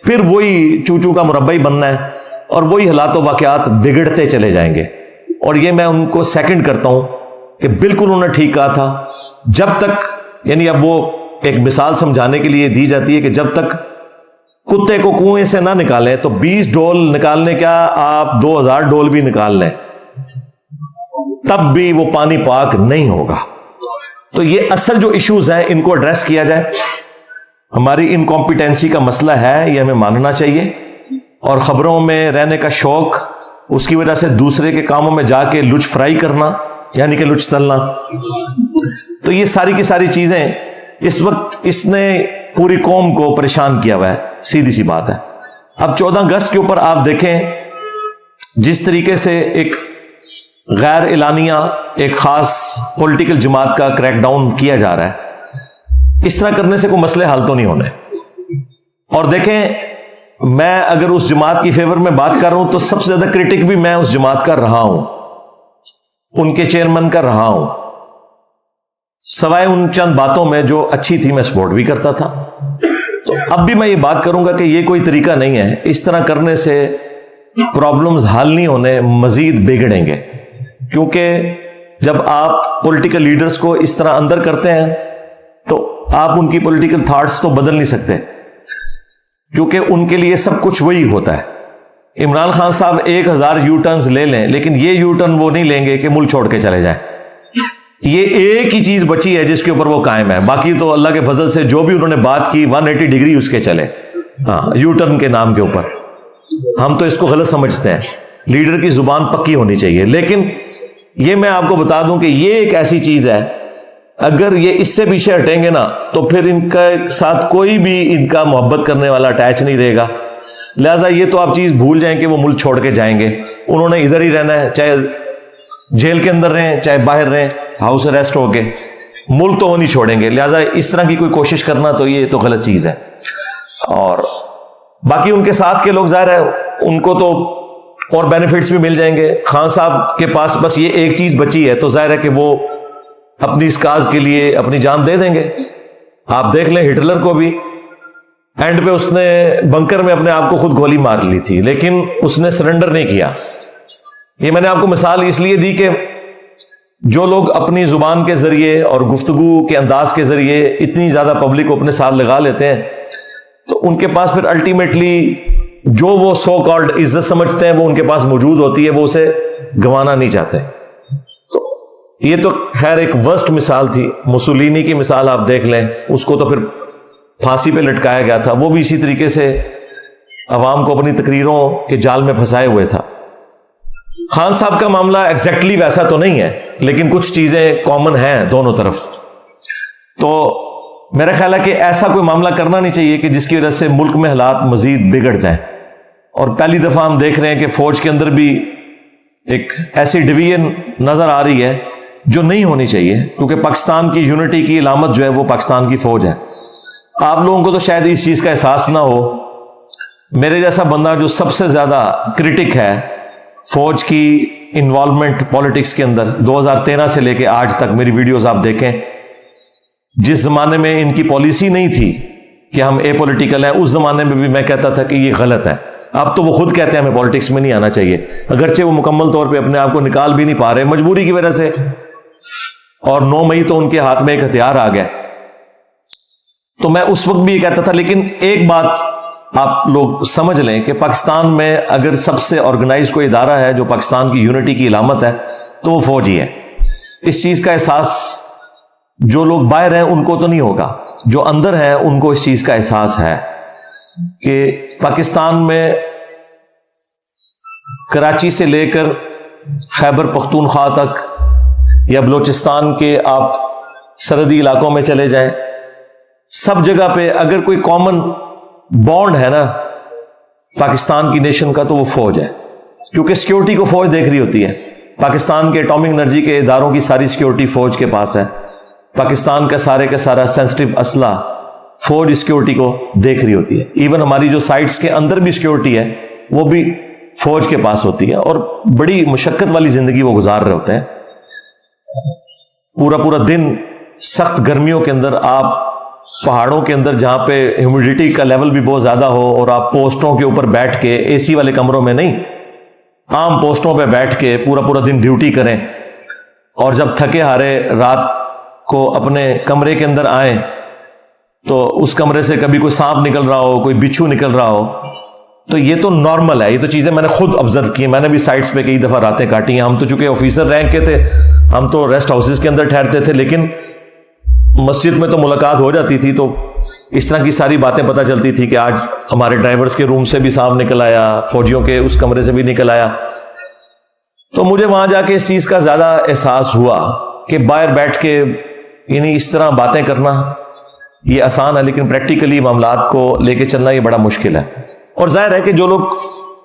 پھر وہی چوچو کا مربع ہی بننا ہے اور وہی حالات و واقعات بگڑتے چلے جائیں گے. اور یہ میں ان کو سیکنڈ کرتا ہوں کہ بالکل انہوں نے ٹھیک کہا تھا. جب تک، یعنی اب وہ ایک مثال سمجھانے کے لیے دی جاتی ہے کہ جب تک کتے کو کنویں سے نہ نکالیں تو 20 ڈول نکالنے کا آپ 2000 ڈول بھی نکال لیں تب بھی وہ پانی پاک نہیں ہوگا. تو یہ اصل جو ایشوز ہیں ان کو ایڈریس کیا جائے. ہماری انکمپیٹنسی کا مسئلہ ہے، یہ ہمیں ماننا چاہیے. اور خبروں میں رہنے کا شوق، اس کی وجہ سے دوسرے کے کاموں میں جا کے لچ فرائی کرنا، یعنی کہ لچ تلنا، تو یہ ساری کی ساری چیزیں اس وقت اس نے پوری قوم کو پریشان کیا ہوا ہے. سیدھی سی بات ہے. اب 14 اگست کے اوپر آپ دیکھیں جس طریقے سے ایک غیر اعلانیہ ایک خاص پولیٹیکل جماعت کا کریک ڈاؤن کیا جا رہا ہے، اس طرح کرنے سے کوئی مسئلے حل تو نہیں ہونے. اور دیکھیں، میں اگر اس جماعت کی فیور میں بات کر رہا ہوں تو سب سے زیادہ کرٹک بھی میں اس جماعت کا رہا ہوں، ان کے چیئرمین کا رہا ہوں. سوائے ان چند باتوں میں جو اچھی تھی میں سپورٹ بھی کرتا تھا. تو اب بھی میں یہ بات کروں گا کہ یہ کوئی طریقہ نہیں ہے. اس طرح کرنے سے پرابلمز حل نہیں ہونے، مزید بگڑیں گے. کیونکہ جب آپ پولیٹیکل لیڈرز کو اس طرح اندر کرتے ہیں تو آپ ان کی پولیٹیکل تھاٹس تو بدل نہیں سکتے، کیونکہ ان کے لیے سب کچھ وہی ہوتا ہے. عمران خان صاحب 1000 یو ٹرنز لے لیں، لیکن یہ یو ٹرن وہ نہیں لیں گے کہ ملک چھوڑ کے چلے جائیں. یہ ایک ہی چیز بچی ہے جس کے اوپر وہ قائم ہے. باقی تو اللہ کے فضل سے جو بھی انہوں نے بات کی 180 ڈگری اس کے چلے. ہاں، یو ٹرن کے نام کے اوپر ہم تو اس کو غلط سمجھتے ہیں. لیڈر کی زبان پکی ہونی چاہیے. لیکن یہ میں آپ کو بتا دوں کہ یہ ایک ایسی چیز ہے، اگر یہ اس سے پیچھے ہٹیں گے نا تو پھر ان کے ساتھ کوئی بھی ان کا محبت کرنے والا اٹیچ نہیں رہے گا. لہٰذا یہ تو آپ چیز بھول جائیں کہ وہ ملک چھوڑ کے جائیں گے. انہوں نے ادھر ہی رہنا ہے، چاہے جیل کے اندر رہیں چاہے باہر رہیں، ہاؤس اریسٹ ہو کے، ملک تو وہ نہیں چھوڑیں گے. لہٰذا اس طرح کی کوئی کوشش کرنا تو یہ تو غلط چیز ہے. اور باقی ان کے ساتھ کے لوگ ظاہر ہے ان کو تو اور بینیفٹس بھی مل جائیں گے. خان صاحب کے پاس بس یہ ایک چیز بچی ہے تو ظاہر ہے کہ وہ اپنی اس کاز کے لیے اپنی جان دے دیں گے. آپ دیکھ لیں ہٹلر کو بھی اینڈ پہ اس نے بنکر میں اپنے آپ کو خود گولی مار لی تھی، لیکن اس نے سرنڈر نہیں کیا. یہ میں نے آپ کو مثال اس لیے دی کہ جو لوگ اپنی زبان کے ذریعے اور گفتگو کے انداز کے ذریعے اتنی زیادہ پبلک کو اپنے ساتھ لگا لیتے ہیں تو ان کے پاس پھر الٹیمیٹلی جو وہ سو کالڈ عزت سمجھتے ہیں وہ ان کے پاس موجود ہوتی ہے، وہ اسے گنوانا نہیں چاہتے. تو یہ تو خیر ایک ورسٹ مثال تھی. مسولینی کی مثال آپ دیکھ لیں، اس کو تو پھر پھانسی پہ لٹکایا گیا تھا، وہ بھی اسی طریقے سے عوام کو اپنی تقریروں کے جال میں پھنسائے ہوئے تھا. خان صاحب کا معاملہ ایگزیکٹلی ویسا تو نہیں ہے، لیکن کچھ چیزیں کامن ہیں دونوں طرف. تو میرا خیال ہے کہ ایسا کوئی معاملہ کرنا نہیں چاہیے کہ جس کی وجہ سے ملک میں حالات مزید بگڑ جائیں. اور پہلی دفعہ ہم دیکھ رہے ہیں کہ فوج کے اندر بھی ایک ایسی ڈویژن نظر آ رہی ہے جو نہیں ہونی چاہیے، کیونکہ پاکستان کی یونٹی کی علامت جو ہے وہ پاکستان کی فوج ہے. آپ لوگوں کو تو شاید اس چیز کا احساس نہ ہو. میرے جیسا بندہ جو سب سے زیادہ کرٹک ہے فوج کی انوالومنٹ پالیٹکس کے اندر، 2013 سے لے کے آج تک میری ویڈیوز آپ دیکھیں، جس زمانے میں ان کی پالیسی نہیں تھی کہ ہم اے پولیٹیکل ہیں، اس زمانے میں بھی میں کہتا تھا کہ یہ غلط ہے. اب تو وہ خود کہتے ہیں ہمیں پالیٹکس میں نہیں آنا چاہیے، اگرچہ وہ مکمل طور پہ اپنے آپ کو نکال بھی نہیں پا رہے مجبوری کی وجہ سے. اور 9 مئی تو ان کے ہاتھ میں ایک ہتھیار آ گیا. تو میں اس وقت بھی یہ کہتا تھا، لیکن ایک بات آپ لوگ سمجھ لیں کہ پاکستان میں اگر سب سے آرگنائز کوئی ادارہ ہے جو پاکستان کی یونٹی کی علامت ہے تو وہ فوج ہی ہے. اس چیز کا احساس جو لوگ باہر ہیں ان کو تو نہیں ہوگا، جو اندر ہیں ان کو اس چیز کا احساس ہے کہ پاکستان میں کراچی سے لے کر خیبر پختونخوا تک یا بلوچستان کے آپ سرحدی علاقوں میں چلے جائیں، سب جگہ پہ اگر کوئی کامن بانڈ ہے نا پاکستان کی نیشن کا تو وہ فوج ہے. کیونکہ سیکیورٹی کو فوج دیکھ رہی ہوتی ہے. پاکستان کے ایٹامک انرجی کے اداروں کی ساری سیکیورٹی فوج کے پاس ہے. پاکستان کا سارے کا سارا سینسٹیو اسلحہ فوج سیکیورٹی کو دیکھ رہی ہوتی ہے. ایون ہماری جو سائٹس کے اندر بھی سیکیورٹی ہے وہ بھی فوج کے پاس ہوتی ہے، اور بڑی مشقت والی زندگی وہ گزار رہے ہوتے ہیں. پورا دن سخت گرمیوں کے اندر آپ پہاڑوں کے اندر جہاں پہ ہیومیڈیٹی کا لیول بھی بہت زیادہ ہو، اور آپ پوسٹوں کے اوپر بیٹھ کے اے سی والے کمروں میں نہیں، عام پوسٹوں پہ بیٹھ کے پورا دن ڈیوٹی کریں، اور جب تھکے ہارے رات کو اپنے کمرے کے اندر آئیں تو اس کمرے سے کبھی کوئی سانپ نکل رہا ہو، کوئی بچھو نکل رہا ہو. تو یہ تو نارمل ہے. یہ تو چیزیں میں نے خود آبزرو کی ہیں. میں نے بھی سائٹس پہ کئی دفعہ راتیں کاٹی ہیں. ہم تو چونکہ آفیسر رینک کے تھے، ہم تو ریسٹ ہاؤسز کے اندر ٹھہرتے تھے، لیکن مسجد میں تو ملاقات ہو جاتی تھی تو اس طرح کی ساری باتیں پتہ چلتی تھی کہ آج ہمارے ڈرائیورز کے روم سے بھی سانپ نکل آیا، فوجیوں کے اس کمرے سے بھی نکل آیا. تو مجھے وہاں جا کے اس چیز کا زیادہ احساس ہوا کہ باہر بیٹھ کے یعنی اس طرح باتیں کرنا یہ آسان ہے، لیکن پریکٹیکلی معاملات کو لے کے چلنا یہ بڑا مشکل ہے. اور ظاہر ہے کہ جو لوگ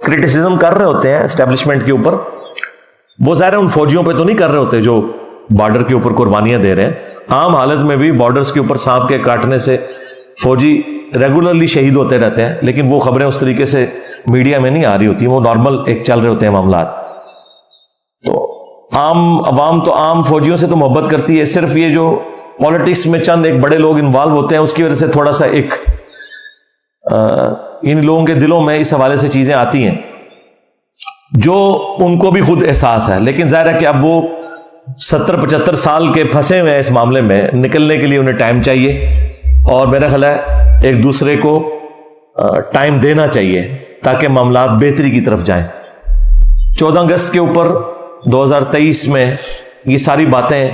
کرٹیسزم کر رہے ہوتے ہیں اسٹیبلشمنٹ کے اوپر، وہ ظاہر ہے ان فوجیوں پہ تو نہیں کر رہے ہوتے جو بارڈر کے اوپر قربانیاں دے رہے ہیں. عام حالت میں بھی بارڈرز کے اوپر سانپ کے کاٹنے سے فوجی ریگولرلی شہید ہوتے رہتے ہیں، لیکن وہ خبریں اس طریقے سے میڈیا میں نہیں آ رہی ہوتی، وہ نارمل ایک چل رہے ہوتے ہیں معاملات. تو عام عوام تو عام فوجیوں سے تو محبت کرتی ہے، صرف یہ جو پالیٹکس میں چند ایک بڑے لوگ انوالو ہوتے ہیں اس کی وجہ سے تھوڑا سا ایک ان لوگوں کے دلوں میں اس حوالے سے چیزیں آتی ہیں جو ان کو بھی خود احساس ہے. لیکن ظاہر ہے کہ اب وہ 70-75 سال کے پھنسے ہوئے ہیں اس معاملے میں، نکلنے کے لیے انہیں ٹائم چاہیے، اور میرا خیال ہے ایک دوسرے کو ٹائم دینا چاہیے تاکہ معاملات بہتری کی طرف جائیں. 14 اگست کے اوپر 2023 میں یہ ساری باتیں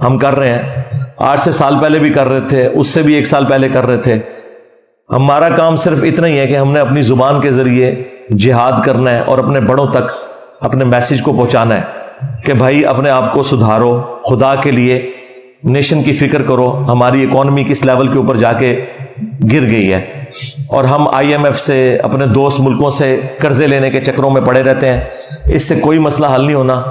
ہم کر رہے ہیں، 8 سے سال پہلے بھی کر رہے تھے، اس سے بھی 1 سال پہلے کر رہے تھے. ہمارا کام صرف اتنا ہی ہے کہ ہم نے اپنی زبان کے ذریعے جہاد کرنا ہے اور اپنے بڑوں تک اپنے میسج کو پہنچانا ہے کہ بھائی اپنے آپ کو سدھارو، خدا کے لیے نیشن کی فکر کرو. ہماری اکانومی کس لیول کے اوپر جا کے گر گئی ہے، اور ہم IMF سے اپنے دوست ملکوں سے قرضے لینے کے چکروں میں پڑے رہتے ہیں. اس سے کوئی مسئلہ حل نہیں ہونا.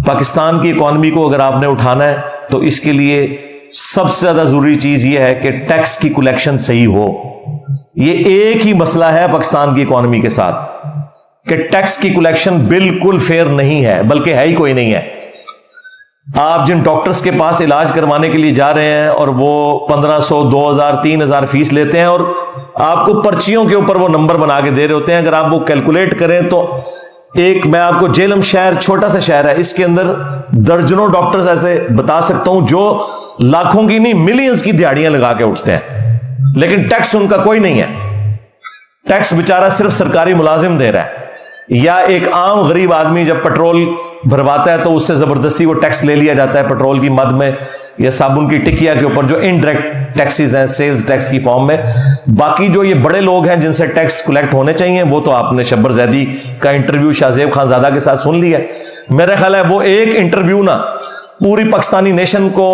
پاکستان کی اکانومی کو اگر آپ نے اٹھانا ہے تو اس کے لیے سب سے زیادہ ضروری چیز یہ ہے کہ ٹیکس کی کلیکشن صحیح ہو. یہ ایک ہی مسئلہ ہے پاکستان کی اکانومی کے ساتھ کہ ٹیکس کی کلیکشن بالکل فیئر نہیں ہے، بلکہ ہے ہی کوئی نہیں ہے. آپ جن ڈاکٹرز کے پاس علاج کروانے کے لیے جا رہے ہیں اور وہ 1500 2000 3000 فیس لیتے ہیں، اور آپ کو پرچیوں کے اوپر وہ نمبر بنا کے دے رہے ہوتے ہیں. اگر آپ وہ کیلکولیٹ کریں تو ایک میں آپ کو جیلم شہر چھوٹا سا شہر ہے, اس کے اندر درجنوں ڈاکٹرز ایسے بتا سکتا ہوں جو لاکھوں کی نہیں ملینز کی دیہڑیاں لگا کے اٹھتے ہیں, لیکن ٹیکس ان کا کوئی نہیں ہے. ٹیکس بیچارہ صرف سرکاری ملازم دے رہا ہے, یا ایک عام غریب آدمی جب پیٹرول بھرواتا ہے تو اس سے زبردستی وہ ٹیکس لے لیا جاتا ہے پیٹرول کی مد میں یا صابن کی ٹکیا کے اوپر, جو انڈائریکٹ ٹیکسز ہیں سیلز ٹیکس کی فارم میں. باقی جو یہ بڑے لوگ ہیں جن سے ٹیکس کلیکٹ ہونے چاہیے, وہ تو آپ نے شبر زیدی کا انٹرویو شاہ زیب خان زادہ کے ساتھ سن لیا. میرا خیال ہے وہ ایک انٹرویو نا پوری پاکستانی نیشن کو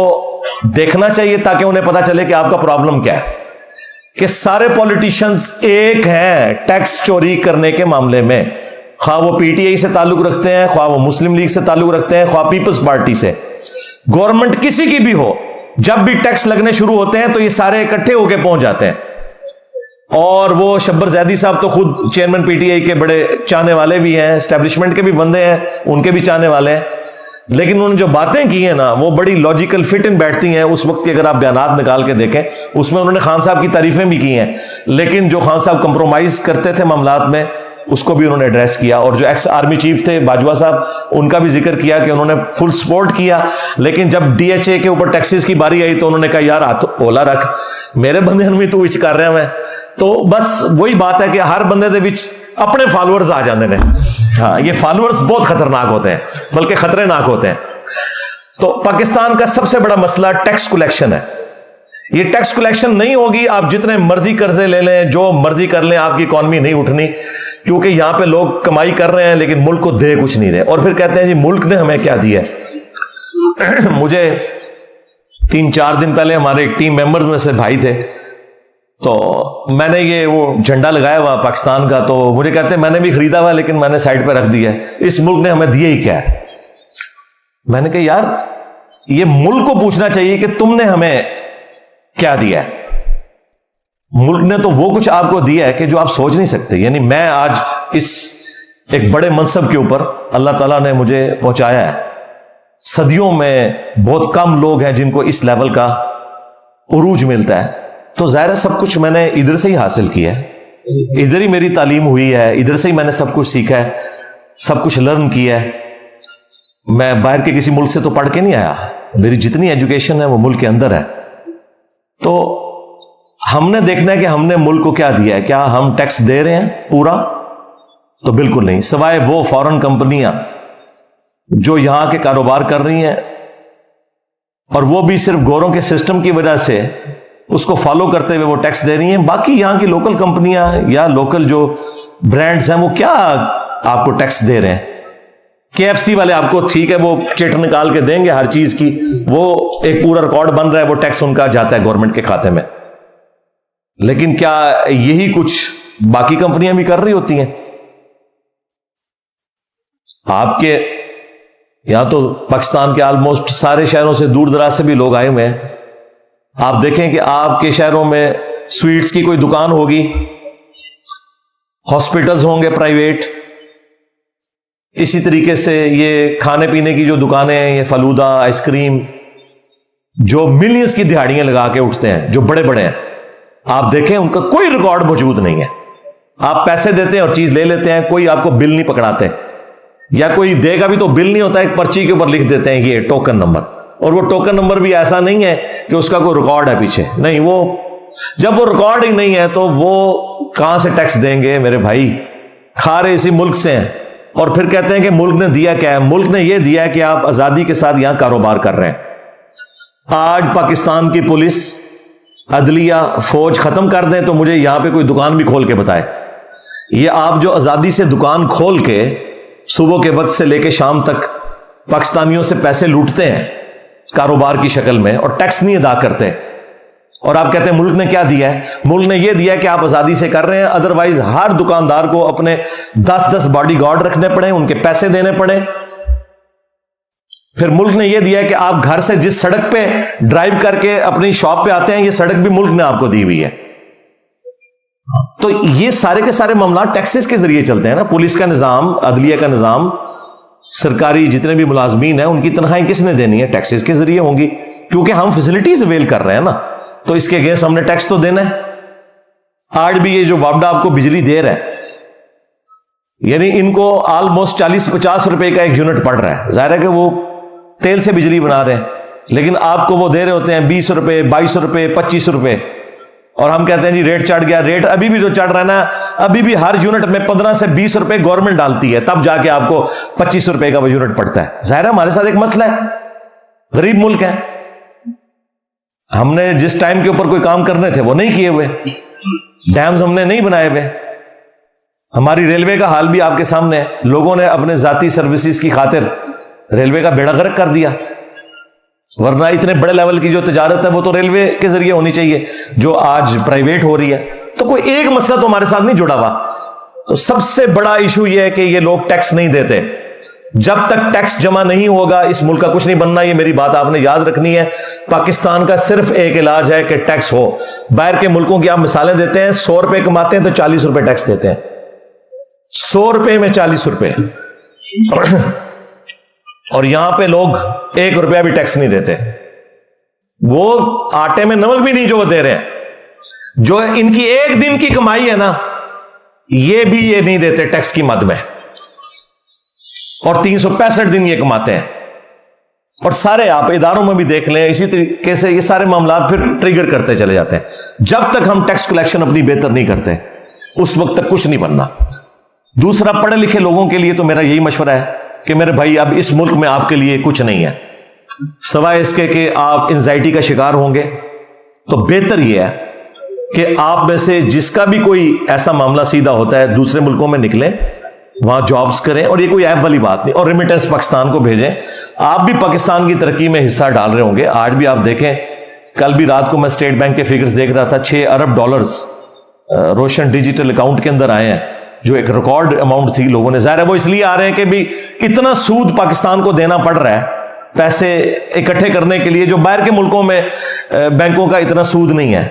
دیکھنا چاہیے تاکہ انہیں پتا چلے کہ آپ کا پرابلم کیا ہے, کہ سارے پولیٹیشنز ایک ہیں ٹیکس چوری کرنے کے معاملے میں, خواہ وہ پی ٹی آئی سے تعلق رکھتے ہیں, خواہ وہ مسلم لیگ سے تعلق رکھتے ہیں, خواہ پیپلز پارٹی سے, گورنمنٹ کسی کی بھی ہو. جب بھی ٹیکس لگنے شروع ہوتے ہیں تو یہ سارے اکٹھے ہو کے پہنچ جاتے ہیں. اور وہ شبر زیدی صاحب تو خود چیئرمین پی ٹی آئی کے بڑے چاہنے والے بھی ہیں, اسٹیبلشمنٹ کے بھی بندے ہیں, ان کے بھی چاہنے والے ہیں, لیکن انہوں نے جو باتیں کی ہیں نا وہ بڑی لاجیکل فٹ ان بیٹھتی ہیں. اس وقت کے اگر آپ بیانات نکال کے دیکھیں اس میں انہوں نے خان صاحب کی تعریفیں بھی کی ہیں, لیکن جو خان صاحب کمپرومائز کرتے تھے معاملات میں اس کو بھی انہوں نے ایڈریس کیا. اور جو ایکس آرمی چیف تھے باجوہ صاحب, ان کا بھی ذکر کیا کہ انہوں نے فل سپورٹ کیا, لیکن جب ڈی ایچ اے کے اوپر ٹیکسز کی باری آئی تو انہوں نے کہا یار ہاتھ اولا رکھ, میرے بندے بھی تو وچ کر رہا میں. تو بس وہی بات ہے کہ ہر بندے دے وچ اپنے فالوورز آ جاندے نے. ہاں, یہ فالوورز بہت خطرناک ہوتے ہیں, بلکہ خطرے ناک ہوتے ہیں. تو پاکستان کا سب سے بڑا مسئلہ ٹیکس کلیکشن ہے. یہ ٹیکس کلیکشن نہیں ہوگی, آپ جتنے مرضی قرضے لے لیں, جو مرضی کر لیں, آپ کی اکانومی نہیں اٹھنی, کیونکہ یہاں پہ لوگ کمائی کر رہے ہیں لیکن ملک کو دے کچھ نہیں رہے. اور پھر کہتے ہیں جی ملک نے ہمیں کیا دیا ہے. مجھے 3-4 دن پہلے ہمارے ایک ٹیم ممبر میں سے بھائی تھے, تو میں نے یہ وہ جھنڈا لگایا ہوا پاکستان کا, تو مجھے کہتے ہیں میں نے بھی خریدا ہوا لیکن میں نے سائڈ پہ رکھ دیا ہے, اس ملک نے ہمیں دیا ہی کیا ہے. میں نے کہا یار یہ ملک کو پوچھنا چاہیے کہ تم نے ہمیں کیا دیا ہے. ملک نے تو وہ کچھ آپ کو دیا ہے کہ جو آپ سوچ نہیں سکتے. یعنی میں آج اس ایک بڑے منصب کے اوپر اللہ تعالیٰ نے مجھے پہنچایا ہے. صدیوں میں بہت کم لوگ ہیں جن کو اس لیول کا عروج ملتا ہے. تو ظاہر ہے سب کچھ میں نے ادھر سے ہی حاصل کیا ہے, ادھر ہی میری تعلیم ہوئی ہے, ادھر سے ہی میں نے سب کچھ سیکھا ہے, سب کچھ لرن کیا ہے. میں باہر کے کسی ملک سے تو پڑھ کے نہیں آیا, میری جتنی ایجوکیشن ہے وہ ملک کے اندر ہے. تو ہم نے دیکھنا ہے کہ ہم نے ملک کو کیا دیا ہے. کیا ہم ٹیکس دے رہے ہیں پورا؟ تو بالکل نہیں, سوائے وہ فورن کمپنیاں جو یہاں کے کاروبار کر رہی ہیں, اور وہ بھی صرف گوروں کے سسٹم کی وجہ سے اس کو فالو کرتے ہوئے وہ ٹیکس دے رہی ہیں. باقی یہاں کی لوکل کمپنیاں یا لوکل جو برانڈز ہیں وہ کیا آپ کو ٹیکس دے رہے ہیں. کے ایف سی والے آپ کو ٹھیک ہے وہ چٹ نکال کے دیں گے ہر چیز کی, وہ ایک پورا ریکارڈ بن رہا ہے, وہ ٹیکس ان کا جاتا ہے گورنمنٹ کے کھاتے میں. لیکن کیا یہی کچھ باقی کمپنیاں بھی کر رہی ہوتی ہیں؟ آپ کے یہاں تو پاکستان کے آلموسٹ سارے شہروں سے دور دراز سے بھی لوگ آئے ہوئے ہیں. آپ دیکھیں کہ آپ کے شہروں میں سویٹس کی کوئی دکان ہوگی, ہاسپٹلز ہوں گے پرائیویٹ, اسی طریقے سے یہ کھانے پینے کی جو دکانیں ہیں, یہ فلودہ, آئس کریم, جو ملینز کی دہاڑیاں لگا کے اٹھتے ہیں, جو بڑے بڑے ہیں, آپ دیکھیں ان کا کوئی ریکارڈ موجود نہیں ہے. آپ پیسے دیتے ہیں اور چیز لے لیتے ہیں, کوئی آپ کو بل نہیں پکڑاتے, یا کوئی دے گا بھی تو بل نہیں ہوتا, ایک پرچی کے اوپر لکھ دیتے ہیں یہ ٹوکن نمبر, اور وہ ٹوکن نمبر بھی ایسا نہیں ہے کہ اس کا کوئی ریکارڈ ہے پیچھے. نہیں, وہ جب وہ ریکارڈ ہی نہیں ہے تو وہ کہاں سے ٹیکس دیں گے میرے بھائی؟ کھا رہے اسی ملک سے ہیں, اور پھر کہتے ہیں کہ ملک نے دیا کیا ہے. ملک نے یہ دیا ہے کہ آپ آزادی کے ساتھ یہاں کاروبار کر رہے ہیں. آج پاکستان کی پولیس, عدلیہ, فوج ختم کر دیں تو مجھے یہاں پہ کوئی دکان بھی کھول کے بتائے. یہ آپ جو آزادی سے دکان کھول کے صبح کے وقت سے لے کے شام تک پاکستانیوں سے پیسے لوٹتے ہیں کاروبار کی شکل میں, اور ٹیکس نہیں ادا کرتے, اور آپ کہتے ہیں ملک نے کیا دیا ہے؟ ملک نے یہ دیا ہے کہ آپ آزادی سے کر رہے ہیں, ادروائز ہر دکاندار کو اپنے 10 باڈی گارڈ رکھنے پڑے, ان کے پیسے دینے پڑے. پھر ملک نے یہ دیا ہے کہ آپ گھر سے جس سڑک پہ ڈرائیو کر کے اپنی شاپ پہ آتے ہیں, یہ سڑک بھی ملک نے آپ کو دی ہوئی ہے. تو یہ سارے کے سارے معاملات ٹیکسز کے ذریعے چلتے ہیں نا. پولیس کا نظام, عدلیہ کا نظام, سرکاری جتنے بھی ملازمین ہیں ان کی تنخواہیں کس نے دینی ہے؟ ٹیکسز کے ذریعے ہوں گی, کیونکہ ہم فیسلٹیز اویل کر رہے ہیں نا, تو اس کے اگینسٹ ہم نے ٹیکس تو دینا ہے. آج بھی یہ جو وابڈا آپ کو بجلی دے رہا ہے, یعنی ان کو آلموسٹ 40-50 روپے کا ایک یونٹ پڑ رہا ہے. ظاہر ہے کہ وہ تیل سے بجلی بنا رہے ہیں، لیکن آپ کو وہ دے رہے ہوتے ہیں 20 روپے، 22 روپے، 25 روپے. اور ہم کہتے ہیں جی ریٹ چڑھ گیا. ریٹ ابھی بھی تو چڑھ رہا ہے نا. ابھی بھی ہر یونٹ میں 15 سے 20 روپے گورنمنٹ ڈالتی ہے، تب جا کے آپ کو 25 روپے کا وہ یونٹ پڑتا ہے. ظاہر ہے ہمارے ساتھ ایک مسئلہ ہے، غریب ملک ہے. ہم نے جس ٹائم کے اوپر کوئی کام کرنے تھے وہ نہیں کیے ہوئے، ڈیمز ہم نے نہیں بنائے ہوئے. ہماری ریلوے کا حال بھی آپ کے سامنے ہے. لوگوں نے اپنے ذاتی سروسز کی خاطر ریلوے کا بیڑا غرق کر دیا. ورنہ اتنے بڑے لیول کی جو تجارت ہے وہ تو ریلوے کے ذریعے ہونی چاہیے، جو آج پرائیویٹ ہو رہی ہے. تو کوئی ایک مسئلہ تو ہمارے ساتھ نہیں جڑا ہوا. تو سب سے بڑا ایشو یہ ہے کہ یہ لوگ ٹیکس نہیں دیتے. جب تک ٹیکس جمع نہیں ہوگا اس ملک کا کچھ نہیں بننا. یہ میری بات آپ نے یاد رکھنی ہے. پاکستان کا صرف ایک علاج ہے کہ ٹیکس ہو. باہر کے ملکوں کی آپ مثالیں دیتے ہیں، 100 روپے کماتے ہیں تو 40 روپے ٹیکس دیتے ہیں. 100 روپے میں 40 روپے. اور یہاں پہ لوگ 1 روپیہ بھی ٹیکس نہیں دیتے. وہ آٹے میں نمک بھی نہیں جو وہ دے رہے ہیں. جو ان کی ایک دن کی کمائی ہے نا، یہ بھی یہ نہیں دیتے ٹیکس کی مد میں. اور 365 دن یہ کماتے ہیں. اور سارے آپ اداروں میں بھی دیکھ لیں، اسی طریقے سے یہ سارے معاملات پھر ٹریگر کرتے چلے جاتے ہیں. جب تک ہم ٹیکس کلیکشن اپنی بہتر نہیں کرتے اس وقت تک کچھ نہیں بننا. دوسرا، پڑھے لکھے لوگوں کے لیے تو میرا یہی مشورہ ہے کہ میرے بھائی اب اس ملک میں آپ کے لیے کچھ نہیں ہے سوائے اس کے کہ آپ انزائٹی کا شکار ہوں گے. تو بہتر یہ ہے کہ آپ میں سے جس کا بھی کوئی ایسا معاملہ سیدھا ہوتا ہے دوسرے ملکوں میں نکلیں، وہاں جابز کریں. اور یہ کوئی ایپ والی بات نہیں. اور ریمیٹنس پاکستان کو بھیجیں. آپ بھی پاکستان کی ترقی میں حصہ ڈال رہے ہوں گے. آج بھی آپ دیکھیں، کل بھی رات کو میں اسٹیٹ بینک کے فگرز دیکھ رہا تھا، 6 ارب ڈالرز روشن ڈیجیٹل اکاؤنٹ کے اندر آئے ہیں، جو ایک ریکارڈ اماؤنٹ تھی. لوگوں نے، ظاہر ہے وہ اس لیے آ رہے ہیں کہ بھی اتنا سود پاکستان کو دینا پڑ رہا ہے پیسے اکٹھے کرنے کے لیے، جو باہر کے ملکوں میں بینکوں کا اتنا سود نہیں ہے.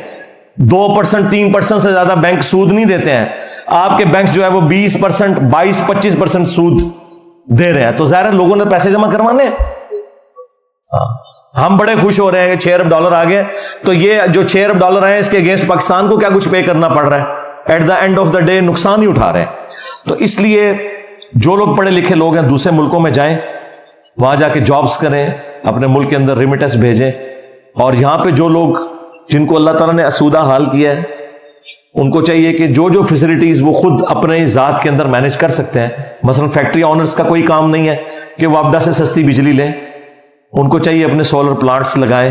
2%، 3% سے زیادہ بینک سود نہیں دیتے ہیں. آپ کے بینک جو ہے وہ 20%، 22-25% سود دے رہے ہیں. تو ظاہر ہے لوگوں نے پیسے جمع کروانے. ہم بڑے خوش ہو رہے ہیں کہ 6 ارب ڈالر آ گئے. تو یہ جو 6 ارب ڈالر آئے اس کے اگینسٹ پاکستان کو کیا کچھ پے کرنا پڑ رہا ہے؟ At the end of the day نقصان ہی اٹھا رہے ہیں. تو اس لیے جو لوگ پڑھے لکھے لوگ ہیں دوسرے ملکوں میں جائیں، وہاں جا کے جابز کریں، اپنے ملک کے اندر ریمیٹنس بھیجیں. اور یہاں پہ جو لوگ جن کو اللہ تعالیٰ نے اسودہ حال کیا ہے، ان کو چاہیے کہ جو فیسلٹیز وہ خود اپنے ذات کے اندر مینج کر سکتے ہیں. مثلا فیکٹری آنرز کا کوئی کام نہیں ہے کہ وہ وابڈا سے سستی بجلی لیں. ان کو چاہیے اپنے سولر پلانٹس لگائیں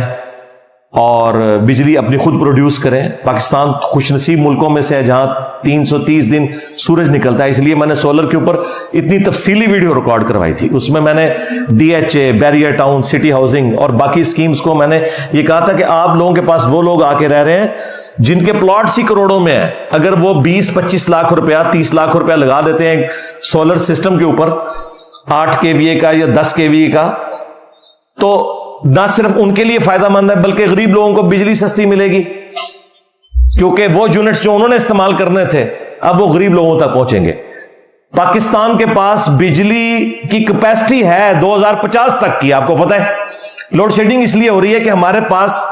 اور بجلی اپنی خود پروڈیوس کریں. پاکستان خوش نصیب ملکوں میں سے ہے جہاں 330 دن سورج نکلتا ہے. اس لیے میں نے سولر کے اوپر اتنی تفصیلی ویڈیو ریکارڈ کروائی تھی. اس میں نے DHA، barrier town, city housing اور باقی اسکیمز کو میں نے یہ کہا تھا کہ آپ لوگوں کے پاس وہ لوگ آ کے رہ رہے ہیں جن کے پلاٹس ہی کروڑوں میں ہیں. اگر وہ 20-25 لاکھ روپیہ، 30 لاکھ روپیہ لگا دیتے ہیں سولر سسٹم کے اوپر 8 kVA کا یا 10 kVA کا، تو نہ صرف ان کے لیے فائدہ مند ہے بلکہ غریب لوگوں کو بجلی سستی ملے گی. کیونکہ وہ یونٹس جو انہوں نے استعمال کرنے تھے اب وہ غریب لوگوں تک پہنچیں گے. پاکستان کے پاس بجلی کی کیپیسٹی ہے 2050 تک کی. آپ کو پتہ ہے لوڈ شیڈنگ اس لیے ہو رہی ہے کہ ہمارے پاس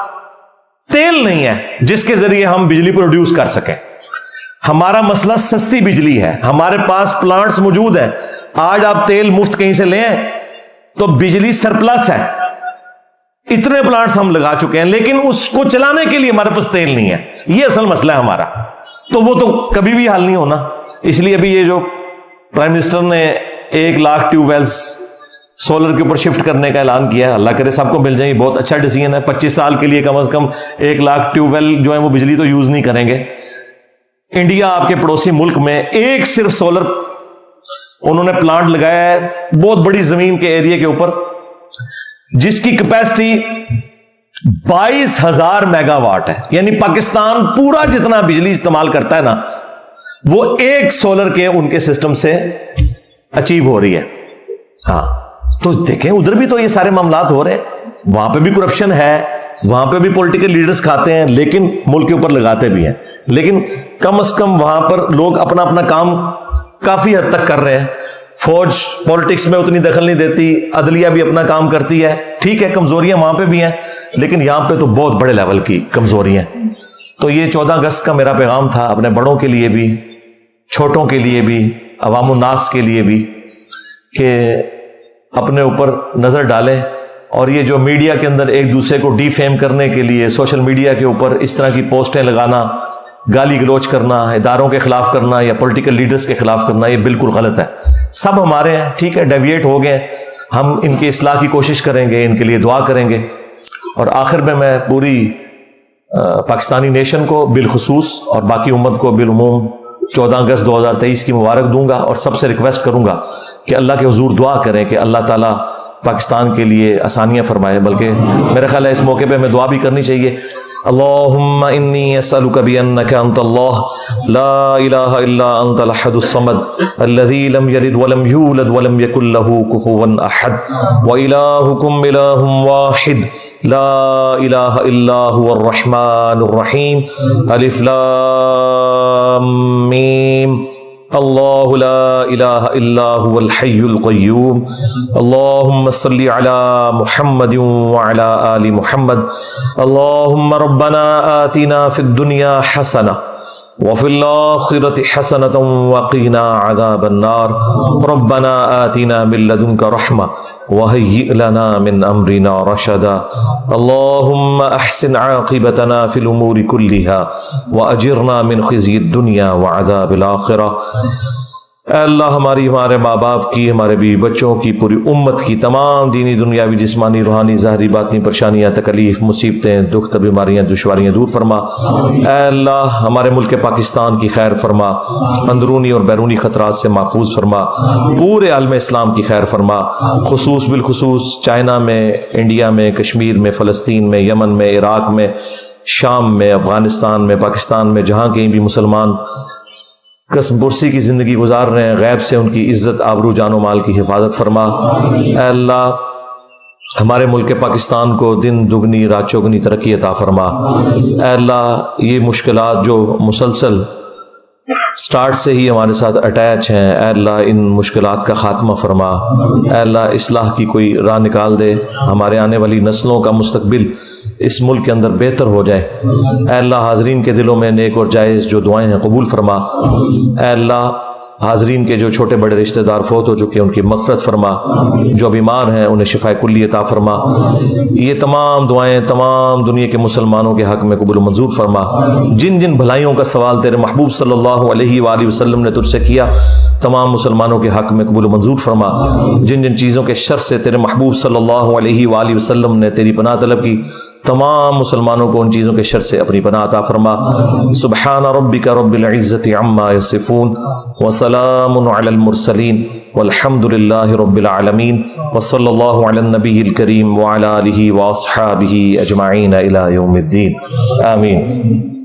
تیل نہیں ہے جس کے ذریعے ہم بجلی پروڈیوس کر سکیں. ہمارا مسئلہ سستی بجلی ہے. ہمارے پاس پلانٹس موجود ہیں. آج آپ تیل مفت کہیں سے لیں تو بجلی سرپلس ہے. اتنے پلانٹس ہم لگا چکے ہیں لیکن اس کو چلانے کے لیے ہمارے پاس تیل نہیں ہے. یہ اصل مسئلہ ہے ہمارا. تو وہ تو کبھی بھی حل نہیں ہونا. اس لیے ابھی یہ جو پرائم منسٹر نے 1 لاکھ ٹیوب ویلز سولر کے اوپر شفٹ کرنے کا اعلان کیا ہے، اللہ کرے سب کو مل جائیں. یہ بہت اچھا ڈیسیژن ہے. 25 سال کے لیے کم از کم 1 لاکھ ٹیوب ویل جو ہے وہ بجلی تو یوز نہیں کریں گے. انڈیا آپ کے پڑوسی ملک میں ایک صرف سولر انہوں نے پلانٹ لگایا ہے بہت بڑی زمین کے ایریا کے اوپر، جس کی کیپیسٹی 22,000 میگا واٹ ہے. یعنی پاکستان پورا جتنا بجلی استعمال کرتا ہے نا وہ ایک سولر کے ان کے سسٹم سے اچیو ہو رہی ہے. ہاں تو دیکھیں ادھر بھی تو یہ سارے معاملات ہو رہے ہیں. وہاں پہ بھی کرپشن ہے، وہاں پہ بھی پولیٹیکل لیڈرز کھاتے ہیں لیکن ملک کے اوپر لگاتے بھی ہیں. لیکن کم از کم وہاں پر لوگ اپنا اپنا کام کافی حد تک کر رہے ہیں. فوج پالیٹکس میں اتنی دخل نہیں دیتی، عدلیہ بھی اپنا کام کرتی ہے. ٹھیک ہے کمزوریاں وہاں پہ بھی ہیں لیکن یہاں پہ تو بہت بڑے لیول کی کمزوریاں ہیں. تو یہ 14 اگست کا میرا پیغام تھا اپنے بڑوں کے لیے بھی، چھوٹوں کے لیے بھی، عوام الناس کے لیے بھی کہ اپنے اوپر نظر ڈالیں، اور یہ جو میڈیا کے اندر ایک دوسرے کو ڈی فیم کرنے کے لیے سوشل میڈیا کے اوپر اس طرح کی پوسٹیں لگانا، گالی گلوچ کرنا، اداروں کے خلاف کرنا یا پولیٹیکل لیڈرز کے خلاف کرنا، یہ بالکل غلط ہے۔ سب ہمارے ہیں، ٹھیک ہے، ڈیویٹ ہو گئے، ہم ان کی اصلاح کی کوشش کریں گے، ان کے لیے دعا کریں گے۔ اور آخر میں پوری پاکستانی نیشن کو بالخصوص اور باقی امت کو بالعموم 14 اگست 2023 کی مبارک دوں گا، اور سب سے ریکویسٹ کروں گا کہ اللہ کے حضور دعا کریں کہ اللہ تعالیٰ پاکستان کے لیے آسانیاں فرمائے۔ بلکہ میرا خیال ہے اس موقع پہ ہمیں دعا بھی کرنی چاہیے۔ اللہم انی اسألک بانک انت اللہ لا الہ الا انت الاحد الصمد الذی لم یلد ولم یولد ولم یکن لہ کفوا احد والہکم الہ واحد لا الہ الا هو الرحمن الرحیم الف لام میم اللہ لا الہ الا هو الحی القیوم اللہم صلی علی محمد وعلی آل محمد اللہم ربنا آتنا فی الدنیا حسنہ وفی الآخرة حسنة وقنا عذاب النار ربنا آتنا من لدنك رحمة وهيئ لنا من أمرنا رشدا اللهم أحسن عاقبتنا في الأمور كلها وأجرنا من خزي الدنيا وعذاب الآخرة۔ اے اللہ ہمارے ماں باپ کی، ہمارے بیوی بچوں کی، پوری امت کی تمام دینی دنیاوی جسمانی روحانی ظاہری باطنی پریشانیاں، تکلیف، مصیبتیں، دکھ، بیماریاں، دشواریاں دور فرما۔ اے اللہ ہمارے ملک پاکستان کی خیر فرما، اندرونی اور بیرونی خطرات سے محفوظ فرما، پورے عالم اسلام کی خیر فرما، بالخصوص چائنا میں، انڈیا میں، کشمیر میں، فلسطین میں، یمن میں، عراق میں، شام میں، افغانستان میں، پاکستان میں، جہاں کہیں بھی مسلمان قسم پرسی کی زندگی گزار رہے ہیں، غیب سے ان کی عزت، آبرو، جان و مال کی حفاظت فرما۔ اے اللہ ہمارے ملک پاکستان کو دن دگنی رات چوگنی ترقی عطا فرما۔ اے اللہ یہ مشکلات جو مسلسل سٹارٹ سے ہی ہمارے ساتھ اٹیچ ہیں، اے اللہ ان مشکلات کا خاتمہ فرما۔ اے اللہ اصلاح کی کوئی راہ نکال دے، ہمارے آنے والی نسلوں کا مستقبل اس ملک کے اندر بہتر ہو جائے۔ اے اللہ حاضرین کے دلوں میں نیک اور جائز جو دعائیں ہیں قبول فرما۔ اے اللہ حاضرین کے جو چھوٹے بڑے رشتہ دار فوت ہو چکے ہیں ان کی مغفرت فرما، جو بیمار ہیں انہیں شفاء کلی عطا فرما۔ یہ تمام دعائیں تمام دنیا کے مسلمانوں کے حق میں قبول و منظور فرما۔ جن جن بھلائیوں کا سوال تیرے محبوب صلی اللہ علیہ وآلہ وسلم نے تجھ سے کیا، تمام مسلمانوں کے حق میں قبول و منظور فرما۔ جن جن چیزوں کے شر سے تیرے محبوب صلی اللہ علیہ وآلہ وسلم نے تیری پناہ طلب کی، تمام مسلمانوں کو ان چیزوں کے شر سے اپنی پناہ عطا فرما۔ سبحان ربک رب العزت عما یصفون وسلام علی المرسلین والحمد للہ رب العالمین وصلی اللہ علی النبی الکریم وعلی آلہ واصحابہ اجمعین الی یوم الدین آمین۔